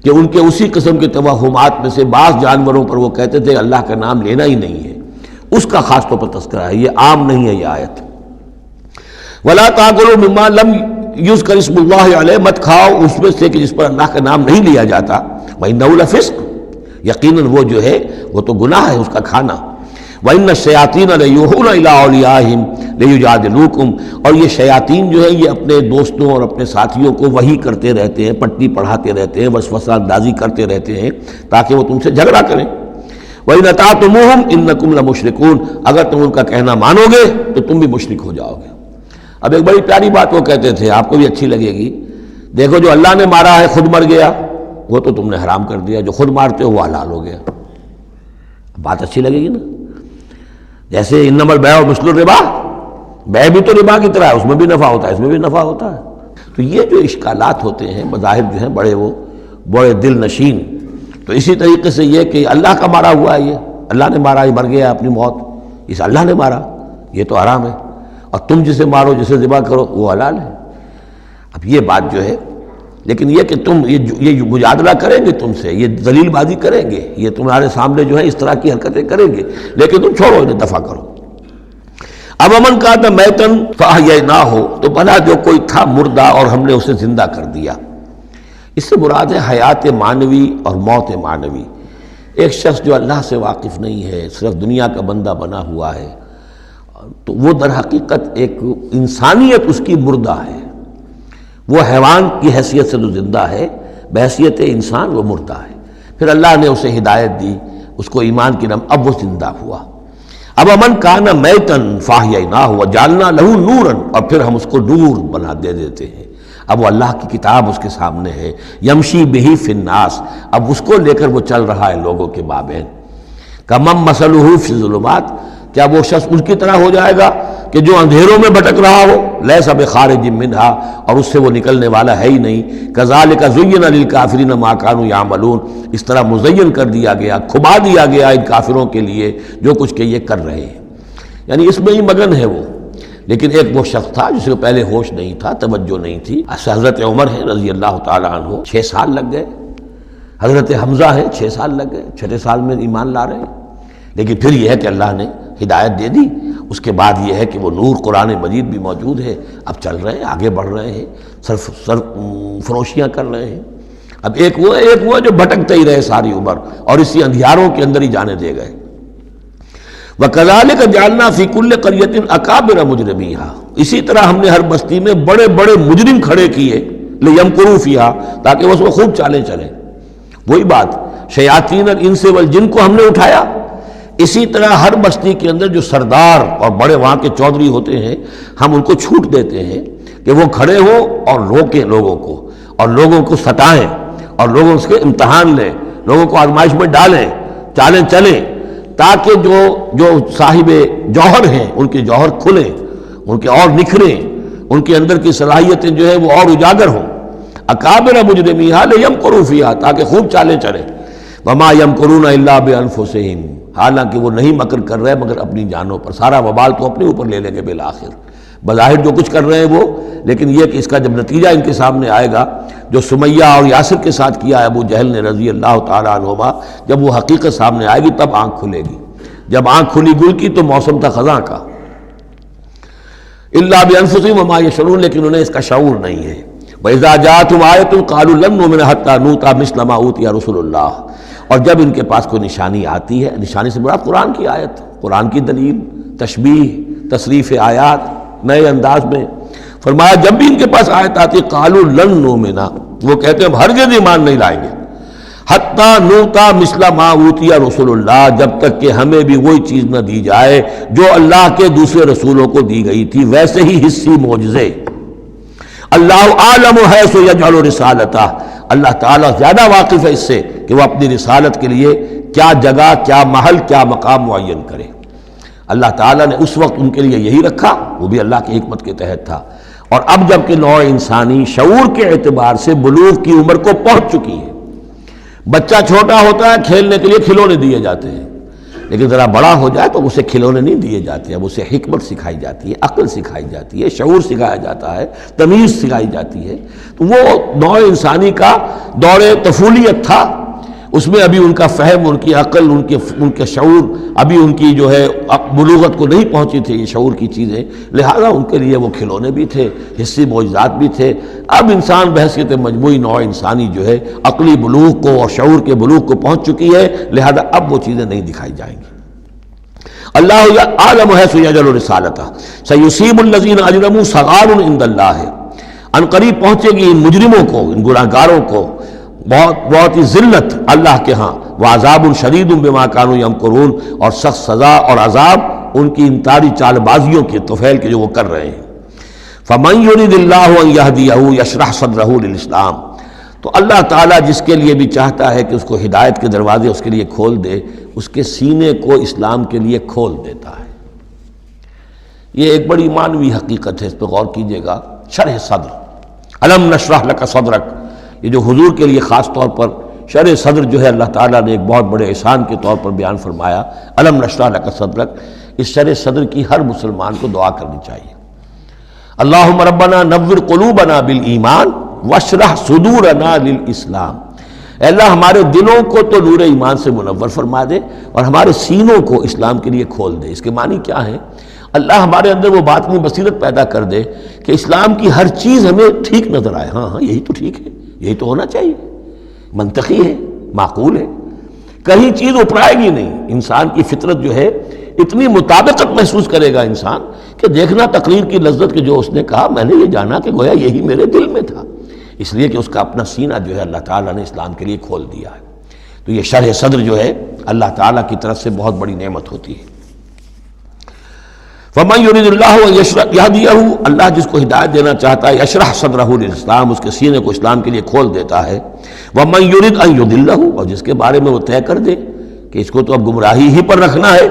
S2: کہ ان کے اسی قسم کے توہمات میں سے بعض جانوروں پر وہ کہتے تھے اللہ کا نام لینا ہی نہیں ہے، اس کا خاص طور پر تذکرہ ہے، یہ عام نہیں ہے یہ آیت۔ ولا تاکلوا مما لم یذکر اسم اللہ علیہ، مت کھاؤ اس میں سے کہ جس پر اللہ کا نام نہیں لیا جاتا۔ وَإِنَّهُ لَفِسْقٌ، یقیناً وہ جو ہے وہ تو گناہ ہے اس کا کھانا۔ وَإِنَّ الشَّيَاطِينَ لَيُوحُونَ إِلَىٰ أَوْلِيَائِهِمْ لِيُجَادِلُوكُمْ، اور یہ شیاطین جو ہیں یہ اپنے دوستوں اور اپنے ساتھیوں کو وحی کرتے رہتے ہیں، پٹی پڑھاتے رہتے ہیں، وسوسہ اندازی کرتے رہتے ہیں تاکہ وہ تم سے جھگڑا کریں۔ وَإِنْ أَطَعْتُمُوهُمْ إِنَّكُمْ لَمُشْرِكُونَ، اگر تم ان کا کہنا مانو گے تو تم بھی مشرک ہو جاؤ گے۔ اب ایک بڑی پیاری بات وہ کہتے تھے، آپ کو بھی اچھی لگے گی، دیکھو جو اللہ نے مارا ہے خود مر گیا، وہ تو تم نے حرام کر دیا، جو خود مارتے ہو وہ حلال ہو گیا۔ بات اچھی لگے گی نا؟ جیسے انما البیع مثل الربا، بیع بھی تو ربا کی طرح ہے، اس میں بھی نفع ہوتا ہے، اس میں بھی نفع ہوتا ہے۔ تو یہ جو اشکالات ہوتے ہیں بظاہر جو ہیں بڑے دل نشین، تو اسی طریقے سے یہ کہ اللہ کا مارا ہوا ہے، یہ اللہ نے مارا، یہ مر گیا اپنی موت، اس اللہ نے مارا، یہ تو حرام ہے، اور تم جسے مارو جسے ذبح کرو وہ حلال ہے۔ اب یہ بات جو ہے، لیکن یہ کہ تم یہ مجادلہ کریں گے تم سے، یہ دلیل بازی کریں گے، یہ تمہارے سامنے جو ہے اس طرح کی حرکتیں کریں گے، لیکن تم چھوڑو انہیں، دفع کرو۔ اب امن کا تھا میتن فاحییناہ ہو، تو بنا جو کوئی تھا مردہ اور ہم نے اسے زندہ کر دیا۔ اس سے مراد ہے حیات معنوی اور موت معنوی۔ ایک شخص جو اللہ سے واقف نہیں ہے، صرف دنیا کا بندہ بنا ہوا ہے، تو وہ در حقیقت ایک انسانیت اس کی مردہ ہے، وہ حیوان کی حیثیت سے جو زندہ ہے، بحیثیت انسان وہ مردہ ہے۔ پھر اللہ نے اسے ہدایت دی، اس کو ایمان کی نعمت، اب وہ زندہ ہوا۔ اب امن کانا میتن فاحییناہ وجعلنا لہ نورا، اور پھر ہم اس کو نور بنا دے دیتے ہیں۔ اب وہ اللہ کی کتاب اس کے سامنے ہے، یمشی بہ فی الناس، اب اس کو لے کر وہ چل رہا ہے لوگوں کے مابین۔ کمن مثلہ فی الظلمات، کیا وہ شخص ان کی طرح ہو جائے گا کہ جو اندھیروں میں بھٹک رہا ہو، لیس بخارج منہا، اور اس سے وہ نکلنے والا ہے ہی نہیں۔ کذالک زین للکافرین ما کانوا یعملون، اس طرح مزین کر دیا گیا، کھبا دیا گیا ان کافروں کے لیے جو کچھ کہ یہ کر رہے ہیں، یعنی اس میں ہی مگن ہے وہ۔ لیکن ایک وہ شخص تھا جس کو پہلے ہوش نہیں تھا، توجہ نہیں تھی، حضرت عمر ہے رضی اللہ تعالیٰ عنہ، 6 سال لگ گئے، حضرت حمزہ ہے 6 سال لگ گئے، 6 سال میں ایمان لا رہے ہیں۔ لیکن پھر یہ ہے کہ اللہ نے ہدایت دے دی، اس کے بعد یہ ہے کہ وہ نور قرآن مجید بھی موجود ہے، اب چل رہے ہیں، آگے بڑھ رہے ہیں، سر فروشیاں کر رہے ہیں۔ اب ایک وہ ہے جو بھٹکتے ہی رہے ساری عمر اور اسی اندھیاروں کے اندر ہی جانے دے گئے۔ وَكَذَلِكَ جَعَلْنَا فِي كُلِّ قَرْيَةٍ أَكَابِرَ مُجْرِمِيهَا، اسی طرح ہم نے ہر بستی میں بڑے بڑے مجرم کھڑے کیے، لِيَمْكُرُوا فِيهَا، تاکہ وہ اس میں خوب چالیں چلیں۔ وہی بات، شیاطین الانس والجن کو ہم نے اٹھایا، اسی طرح ہر بستی کے اندر جو سردار اور بڑے وہاں کے چودھری ہوتے ہیں، ہم ان کو چھوٹ دیتے ہیں کہ وہ کھڑے ہوں اور روکیں لوگوں کو، اور لوگوں کو ستائیں، اور لوگوں سے امتحان لیں، لوگوں کو آزمائش میں ڈالیں، چالیں چلیں، تاکہ جو صاحب جوہر ہیں ان کے جوہر کھلیں، ان کے اور نکھریں، ان کے اندر کی صلاحیتیں جو ہے وہ اور اجاگر ہوں۔ اکابر مجرمیہا لیمکروا فیہا، تاکہ خوب چالیں چلیں۔ وما یمکرون الا بانفسہم، حالانکہ وہ نہیں مکر کر رہے مگر اپنی جانوں پر، سارا وبال تو اپنے اوپر لے لیں گے بالآخر۔ بظاہر جو کچھ کر رہے ہیں وہ، لیکن یہ کہ اس کا جب نتیجہ ان کے سامنے آئے گا، جو سمیہ اور یاسر کے ساتھ کیا ہے ابو جہل نے رضی اللہ تعالیٰ عنہما، جب وہ حقیقت سامنے آئے گی تب آنکھ کھلے گی۔ جب آنکھ کھلی گل کی تو موسم تھا خزاں کا۔ الا بانفسہم وما یشعرون، لیکن انہیں اس کا شعور نہیں ہے۔ وَإِذَا جَاءَتْهُمْ آیَةٌ قَالُوا لَن نُؤْمِنَ حَتَّىٰ نُؤْتَىٰ مِثْلَ مَا أُوتِیَ رُسُلُ اللَّهِ، اور جب ان کے پاس کوئی نشانی آتی ہے، نشانی سے مراد قرآن کی آیت، قرآن کی دلیل، تشبیہ، تصریف آیات نئے انداز میں، فرمایا جب بھی ان کے پاس آیت آتی قالوا لن نؤمن، وہ کہتے ہیں ہم ہرگز ایمان نہیں لائیں گے، حتیٰ نؤتیٰ مثل ما اوتی رسول اللہ، جب تک کہ ہمیں بھی وہی چیز نہ دی جائے جو اللہ کے دوسرے رسولوں کو دی گئی تھی، ویسے ہی حصی معجزے۔ اللہ عالم حیث یجعل رسالتہ، اللہ تعالیٰ زیادہ واقف ہے اس سے کہ وہ اپنی رسالت کے لیے کیا جگہ، کیا محل، کیا مقام معین کرے۔ اللہ تعالیٰ نے اس وقت ان کے لیے یہی رکھا، وہ بھی اللہ کی حکمت کے تحت تھا۔ اور اب جب کہ نوع انسانی شعور کے اعتبار سے بلوغ کی عمر کو پہنچ چکی ہے، بچہ چھوٹا ہوتا ہے کھیلنے کے لیے کھلونے دیے جاتے ہیں، لیکن ذرا بڑا ہو جائے تو اسے کھلونے نہیں دیے جاتے، اب اسے حکمت سکھائی جاتی ہے، عقل سکھائی جاتی ہے، شعور سکھایا جاتا ہے، تمیز سکھائی جاتی ہے۔ تو وہ نوع انسانی کا دور طفولیت تھا، اس میں ابھی ان کا فہم، ان کی عقل، ان کے شعور، ابھی ان کی جو ہے بلوغت کو نہیں پہنچی تھی یہ شعور کی چیزیں، لہذا ان کے لیے وہ کھلونے بھی تھے، حصی معجزات بھی تھے۔ اب انسان بحیثیت مجموعی نوع انسانی جو ہے عقلی بلوغ کو اور شعور کے بلوغ کو پہنچ چکی ہے، لہذا اب وہ چیزیں نہیں دکھائی جائیں گی۔ اللہ عالم حیث یجعل رسالتہ سیصیب الذین اجرموا صغار عند اللہ، ان قریب پہنچے گی ان مجرموں کو، ان گناہ گاروں کو بہت ہی ذلت اللہ کے ہاں، وعذاب شدید بما کانوا یمکرون، اور سخت سزا اور عذاب ان کی انتاری چال بازیوں کے طفیل کے جو وہ کر رہے ہیں۔ فمن یرید اللہ ان یہدیہ یشرح صدرہ للاسلام، تو اللہ تعالیٰ جس کے لیے بھی چاہتا ہے کہ اس کو ہدایت کے دروازے اس کے لیے کھول دے، اس کے سینے کو اسلام کے لیے کھول دیتا ہے۔ یہ ایک بڑی معنوی حقیقت ہے، اس پہ غور کیجئے گا۔ شرح صدر، الم نشرح لک صدرک، یہ جو حضور کے لیے خاص طور پر شرح صدر جو ہے اللہ تعالیٰ نے ایک بہت بڑے احسان کے طور پر بیان فرمایا، الم نشرح لک صدرک، اس شرح صدر کی ہر مسلمان کو دعا کرنی چاہیے۔ اللہم ربنا نور قلوبنا بالایمان واشرح صدورنا للاسلام، اے اللہ ہمارے دلوں کو تو نور ایمان سے منور فرما دے اور ہمارے سینوں کو اسلام کے لیے کھول دے۔ اس کے معنی کیا ہے؟ اللہ ہمارے اندر وہ باطنی بصیرت پیدا کر دے کہ اسلام کی ہر چیز ہمیں ٹھیک نظر آئے، ہاں یہی تو ٹھیک ہے، یہی تو ہونا چاہیے، منطقی ہے، معقول ہے، کہیں چیز اپرائے گی نہیں۔ انسان کی فطرت جو ہے اتنی مطابقت محسوس کرے گا انسان کہ دیکھنا تقریر کی لذت کہ جو اس نے کہا میں نے یہ جانا کہ گویا یہی میرے دل میں تھا، اس لیے کہ اس کا اپنا سینہ جو ہے اللہ تعالیٰ نے اسلام کے لیے کھول دیا ہے۔ تو یہ شرح صدر جو ہے اللہ تعالیٰ کی طرف سے بہت بڑی نعمت ہوتی ہے۔ فَمَن يُرِدِ اللَّهُ أَن يَهْدِيَهُ، اللہ جس کو ہدایت دینا چاہتا ہے يَشْرَحْ صَدْرَهُ لِلْإِسْلَامِ، اس کے سینے کو اسلام کے لیے کھول دیتا ہے۔ وَمَن يُرِدْ أَن يُضِلَّهُ، اور جس کے بارے میں وہ طے کر دے کہ اس کو تو اب گمراہی ہی پر رکھنا ہے،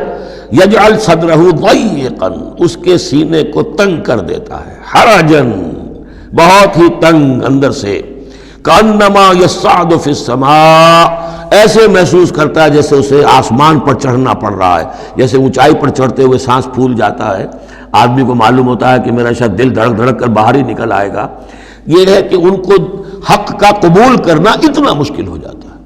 S2: يَجْعَلْ صَدْرَهُ ضَيِّقًا، اس کے سینے کو تنگ کر دیتا ہے، حَرَجًا، بہت ہی تنگ اندر سے، کأنما یصعد فی السماء، ایسے محسوس کرتا ہے جیسے اسے آسمان پر چڑھنا پڑ رہا ہے، جیسے اونچائی پر چڑھتے ہوئے سانس پھول جاتا ہے، آدمی کو معلوم ہوتا ہے کہ میرا شاید دل دھڑک دھڑک کر باہر ہی نکل آئے گا۔ یہ ہے کہ ان کو حق کا قبول کرنا اتنا مشکل ہو جاتا ہے۔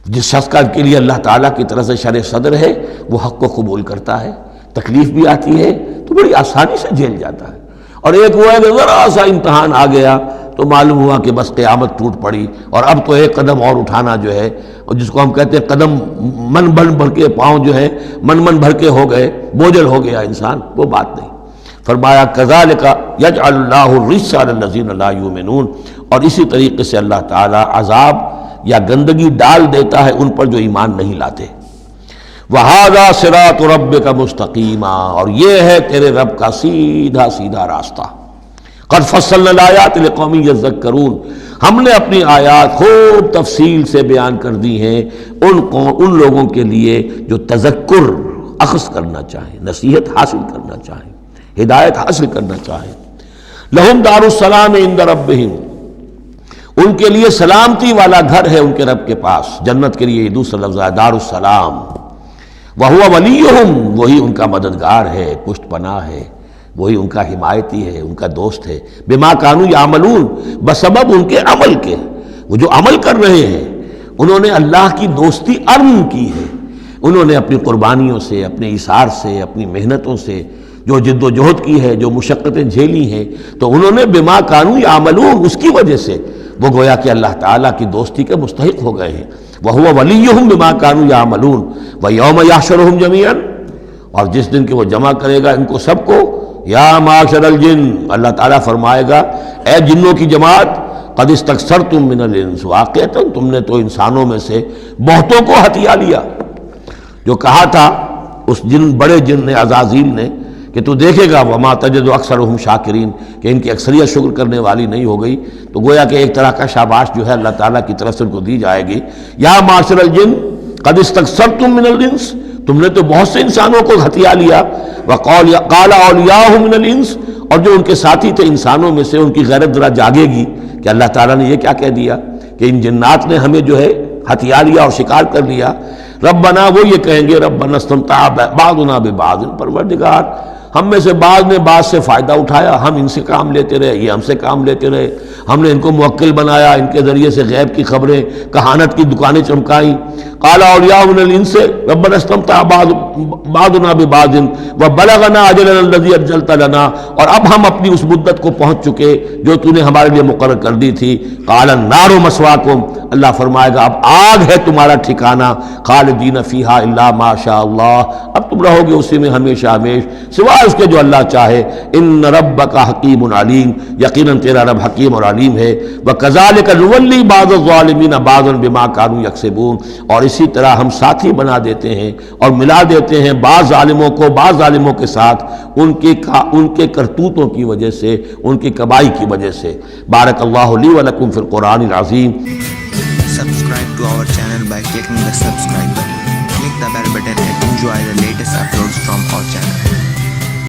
S2: جس شخص کا کے لیے اللہ تعالیٰ کی طرف سے شرح صدر ہے وہ حق کو قبول کرتا ہے، تکلیف بھی آتی ہے تو بڑی آسانی سے جھیل جاتا ہے، اور ایک وہ ہے کہ ذرا سا امتحان آ گیا تو معلوم ہوا کہ بس قیامت ٹوٹ پڑی، اور اب تو ایک قدم اور اٹھانا جو ہے، اور جس کو ہم کہتے ہیں قدم من بھر کے پاؤں جو ہے من بھر کے ہو گئے، بوجھل ہو گیا انسان، وہ بات نہیں۔ فرمایا کذالک یجعل اللہ الرجس علی الذین لا یؤمنون، اور اسی طریقے سے اللہ تعالیٰ عذاب یا گندگی ڈال دیتا ہے ان پر جو ایمان نہیں لاتے۔ وَهَذَا صِرَاطُ رَبِّكَ مُسْتَقِيمًا، اور یہ ہے تیرے رب کا سیدھا سیدھا راستہ۔ قد فصلنا الآیات لقوم یذکرون، ہم نے اپنی آیات خوب تفصیل سے بیان کر دی ہیں ان لوگوں کے لیے جو تذکر اخذ کرنا چاہیں، نصیحت حاصل کرنا چاہیں، ہدایت حاصل کرنا چاہیں۔ لہم دار السلام عند ربہم، ان کے لیے سلامتی والا گھر ہے ان کے رب کے پاس، جنت کے لیے یہ دوسرا لفظ ہے دار السلام۔ وَهُوَ وَلِيُّهُمْ، وہی ان کا مددگار ہے، پشت پناہ ہے، وہی ان کا حمایتی ہے، ان کا دوست ہے۔ بما کانوا یعملون، بسبب ان کے عمل کے، وہ جو عمل کر رہے ہیں انہوں نے اللہ کی دوستی ارن کی ہے، انہوں نے اپنی قربانیوں سے، اپنے ایثار سے، اپنی محنتوں سے جو جد و جہد کی ہے، جو مشقتیں جھیلی ہیں، تو انہوں نے بما کانوا یعملون، اس کی وجہ سے وہ گویا کہ اللہ تعالیٰ کی دوستی کے مستحق ہو گئے ہیں۔ وَهُوَ وَلِيُّهُمْ بِمَا كَانُوا يَعْمَلُونَ وَيَوْمَ يَحْشُرُهُمْ جَمِيعًا، اور جس دن کہ وہ جمع کرے گا ان کو سب کو، یا معاشر الجن، اللہ تعالیٰ فرمائے گا اے جنوں کی جماعت، قد استکثرتم من الانس، واقعتاً تم نے تو انسانوں میں سے بہتوں کو ہتھیا لیا۔ جو کہا تھا اس بڑے جن نے، عزازیل نے، کہ تو دیکھے گا وما تجد اکثرهم شاکرین، کہ ان کی اکثریت شکر کرنے والی نہیں ہو گئی، تو گویا کہ ایک طرح کا شاباش جو ہے اللہ تعالیٰ کی طرف سے ان کو دی جائے گی۔ یا معاشر الجن قد استکثرتم من الانس، تم نے تو بہت سے انسانوں کو ہتھیا لیا۔ وقال اولیاؤہم من الانس، اور جو ان کے ساتھی تھے انسانوں میں سے، ان کی غیرت ذرا جاگے گی کہ اللہ تعالیٰ نے یہ کیا کہہ دیا کہ ان جنات نے ہمیں جو ہے ہتھیا لیا اور شکار کر لیا۔ ربنا، وہ یہ کہیں گے ربنا استمتع بعضنا ببعض، پروردگار ہم میں سے بعض نے بعض سے فائدہ اٹھایا، ہم ان سے کام لیتے رہے، یہ ہم سے کام لیتے رہے، ہم نے ان کو موکل بنایا، ان کے ذریعے سے غیب کی خبریں، کہانت کی دکانیں چمکائیں۔ قال اولیاء من الانس ربنا استمتع بعضنا ببعض وبلغنا اجلنا الذي اجلت لنا، اور اب ہم اپنی اس مدت کو پہنچ چکے جو تو نے ہمارے لیے مقرر کر دی تھی۔ قال النار مسواکم، اللہ فرمائے گا اب آگ ہے تمہارا ٹھکانہ، خالدین فیہا الا ما شاء اللہ، اب تم رہو گے اسی میں ہمیشہ ہمیش سوائے اس کے جو اللہ چاہے۔ ان ربک حکیم علیم، یقیناً تیرا رب حکیم اور علیم ہے۔ وکذالک نولی بعض الظالمین بعضا بما كانوا یکسبون، اور اسی طرح ہم ساتھی بنا دیتے ہیں اور ملا دیتے ہیں بعض ظالموں کو بعض ظالموں کے ساتھ ان کے کرتوتوں کی وجہ سے، ان کی کبائی کی وجہ سے۔ بارک اللہ لی ولکم فی القرآن العظیم۔
S3: Subscribe to our channel by clicking the subscribe button. Click the bell button and enjoy the latest uploads from our channel.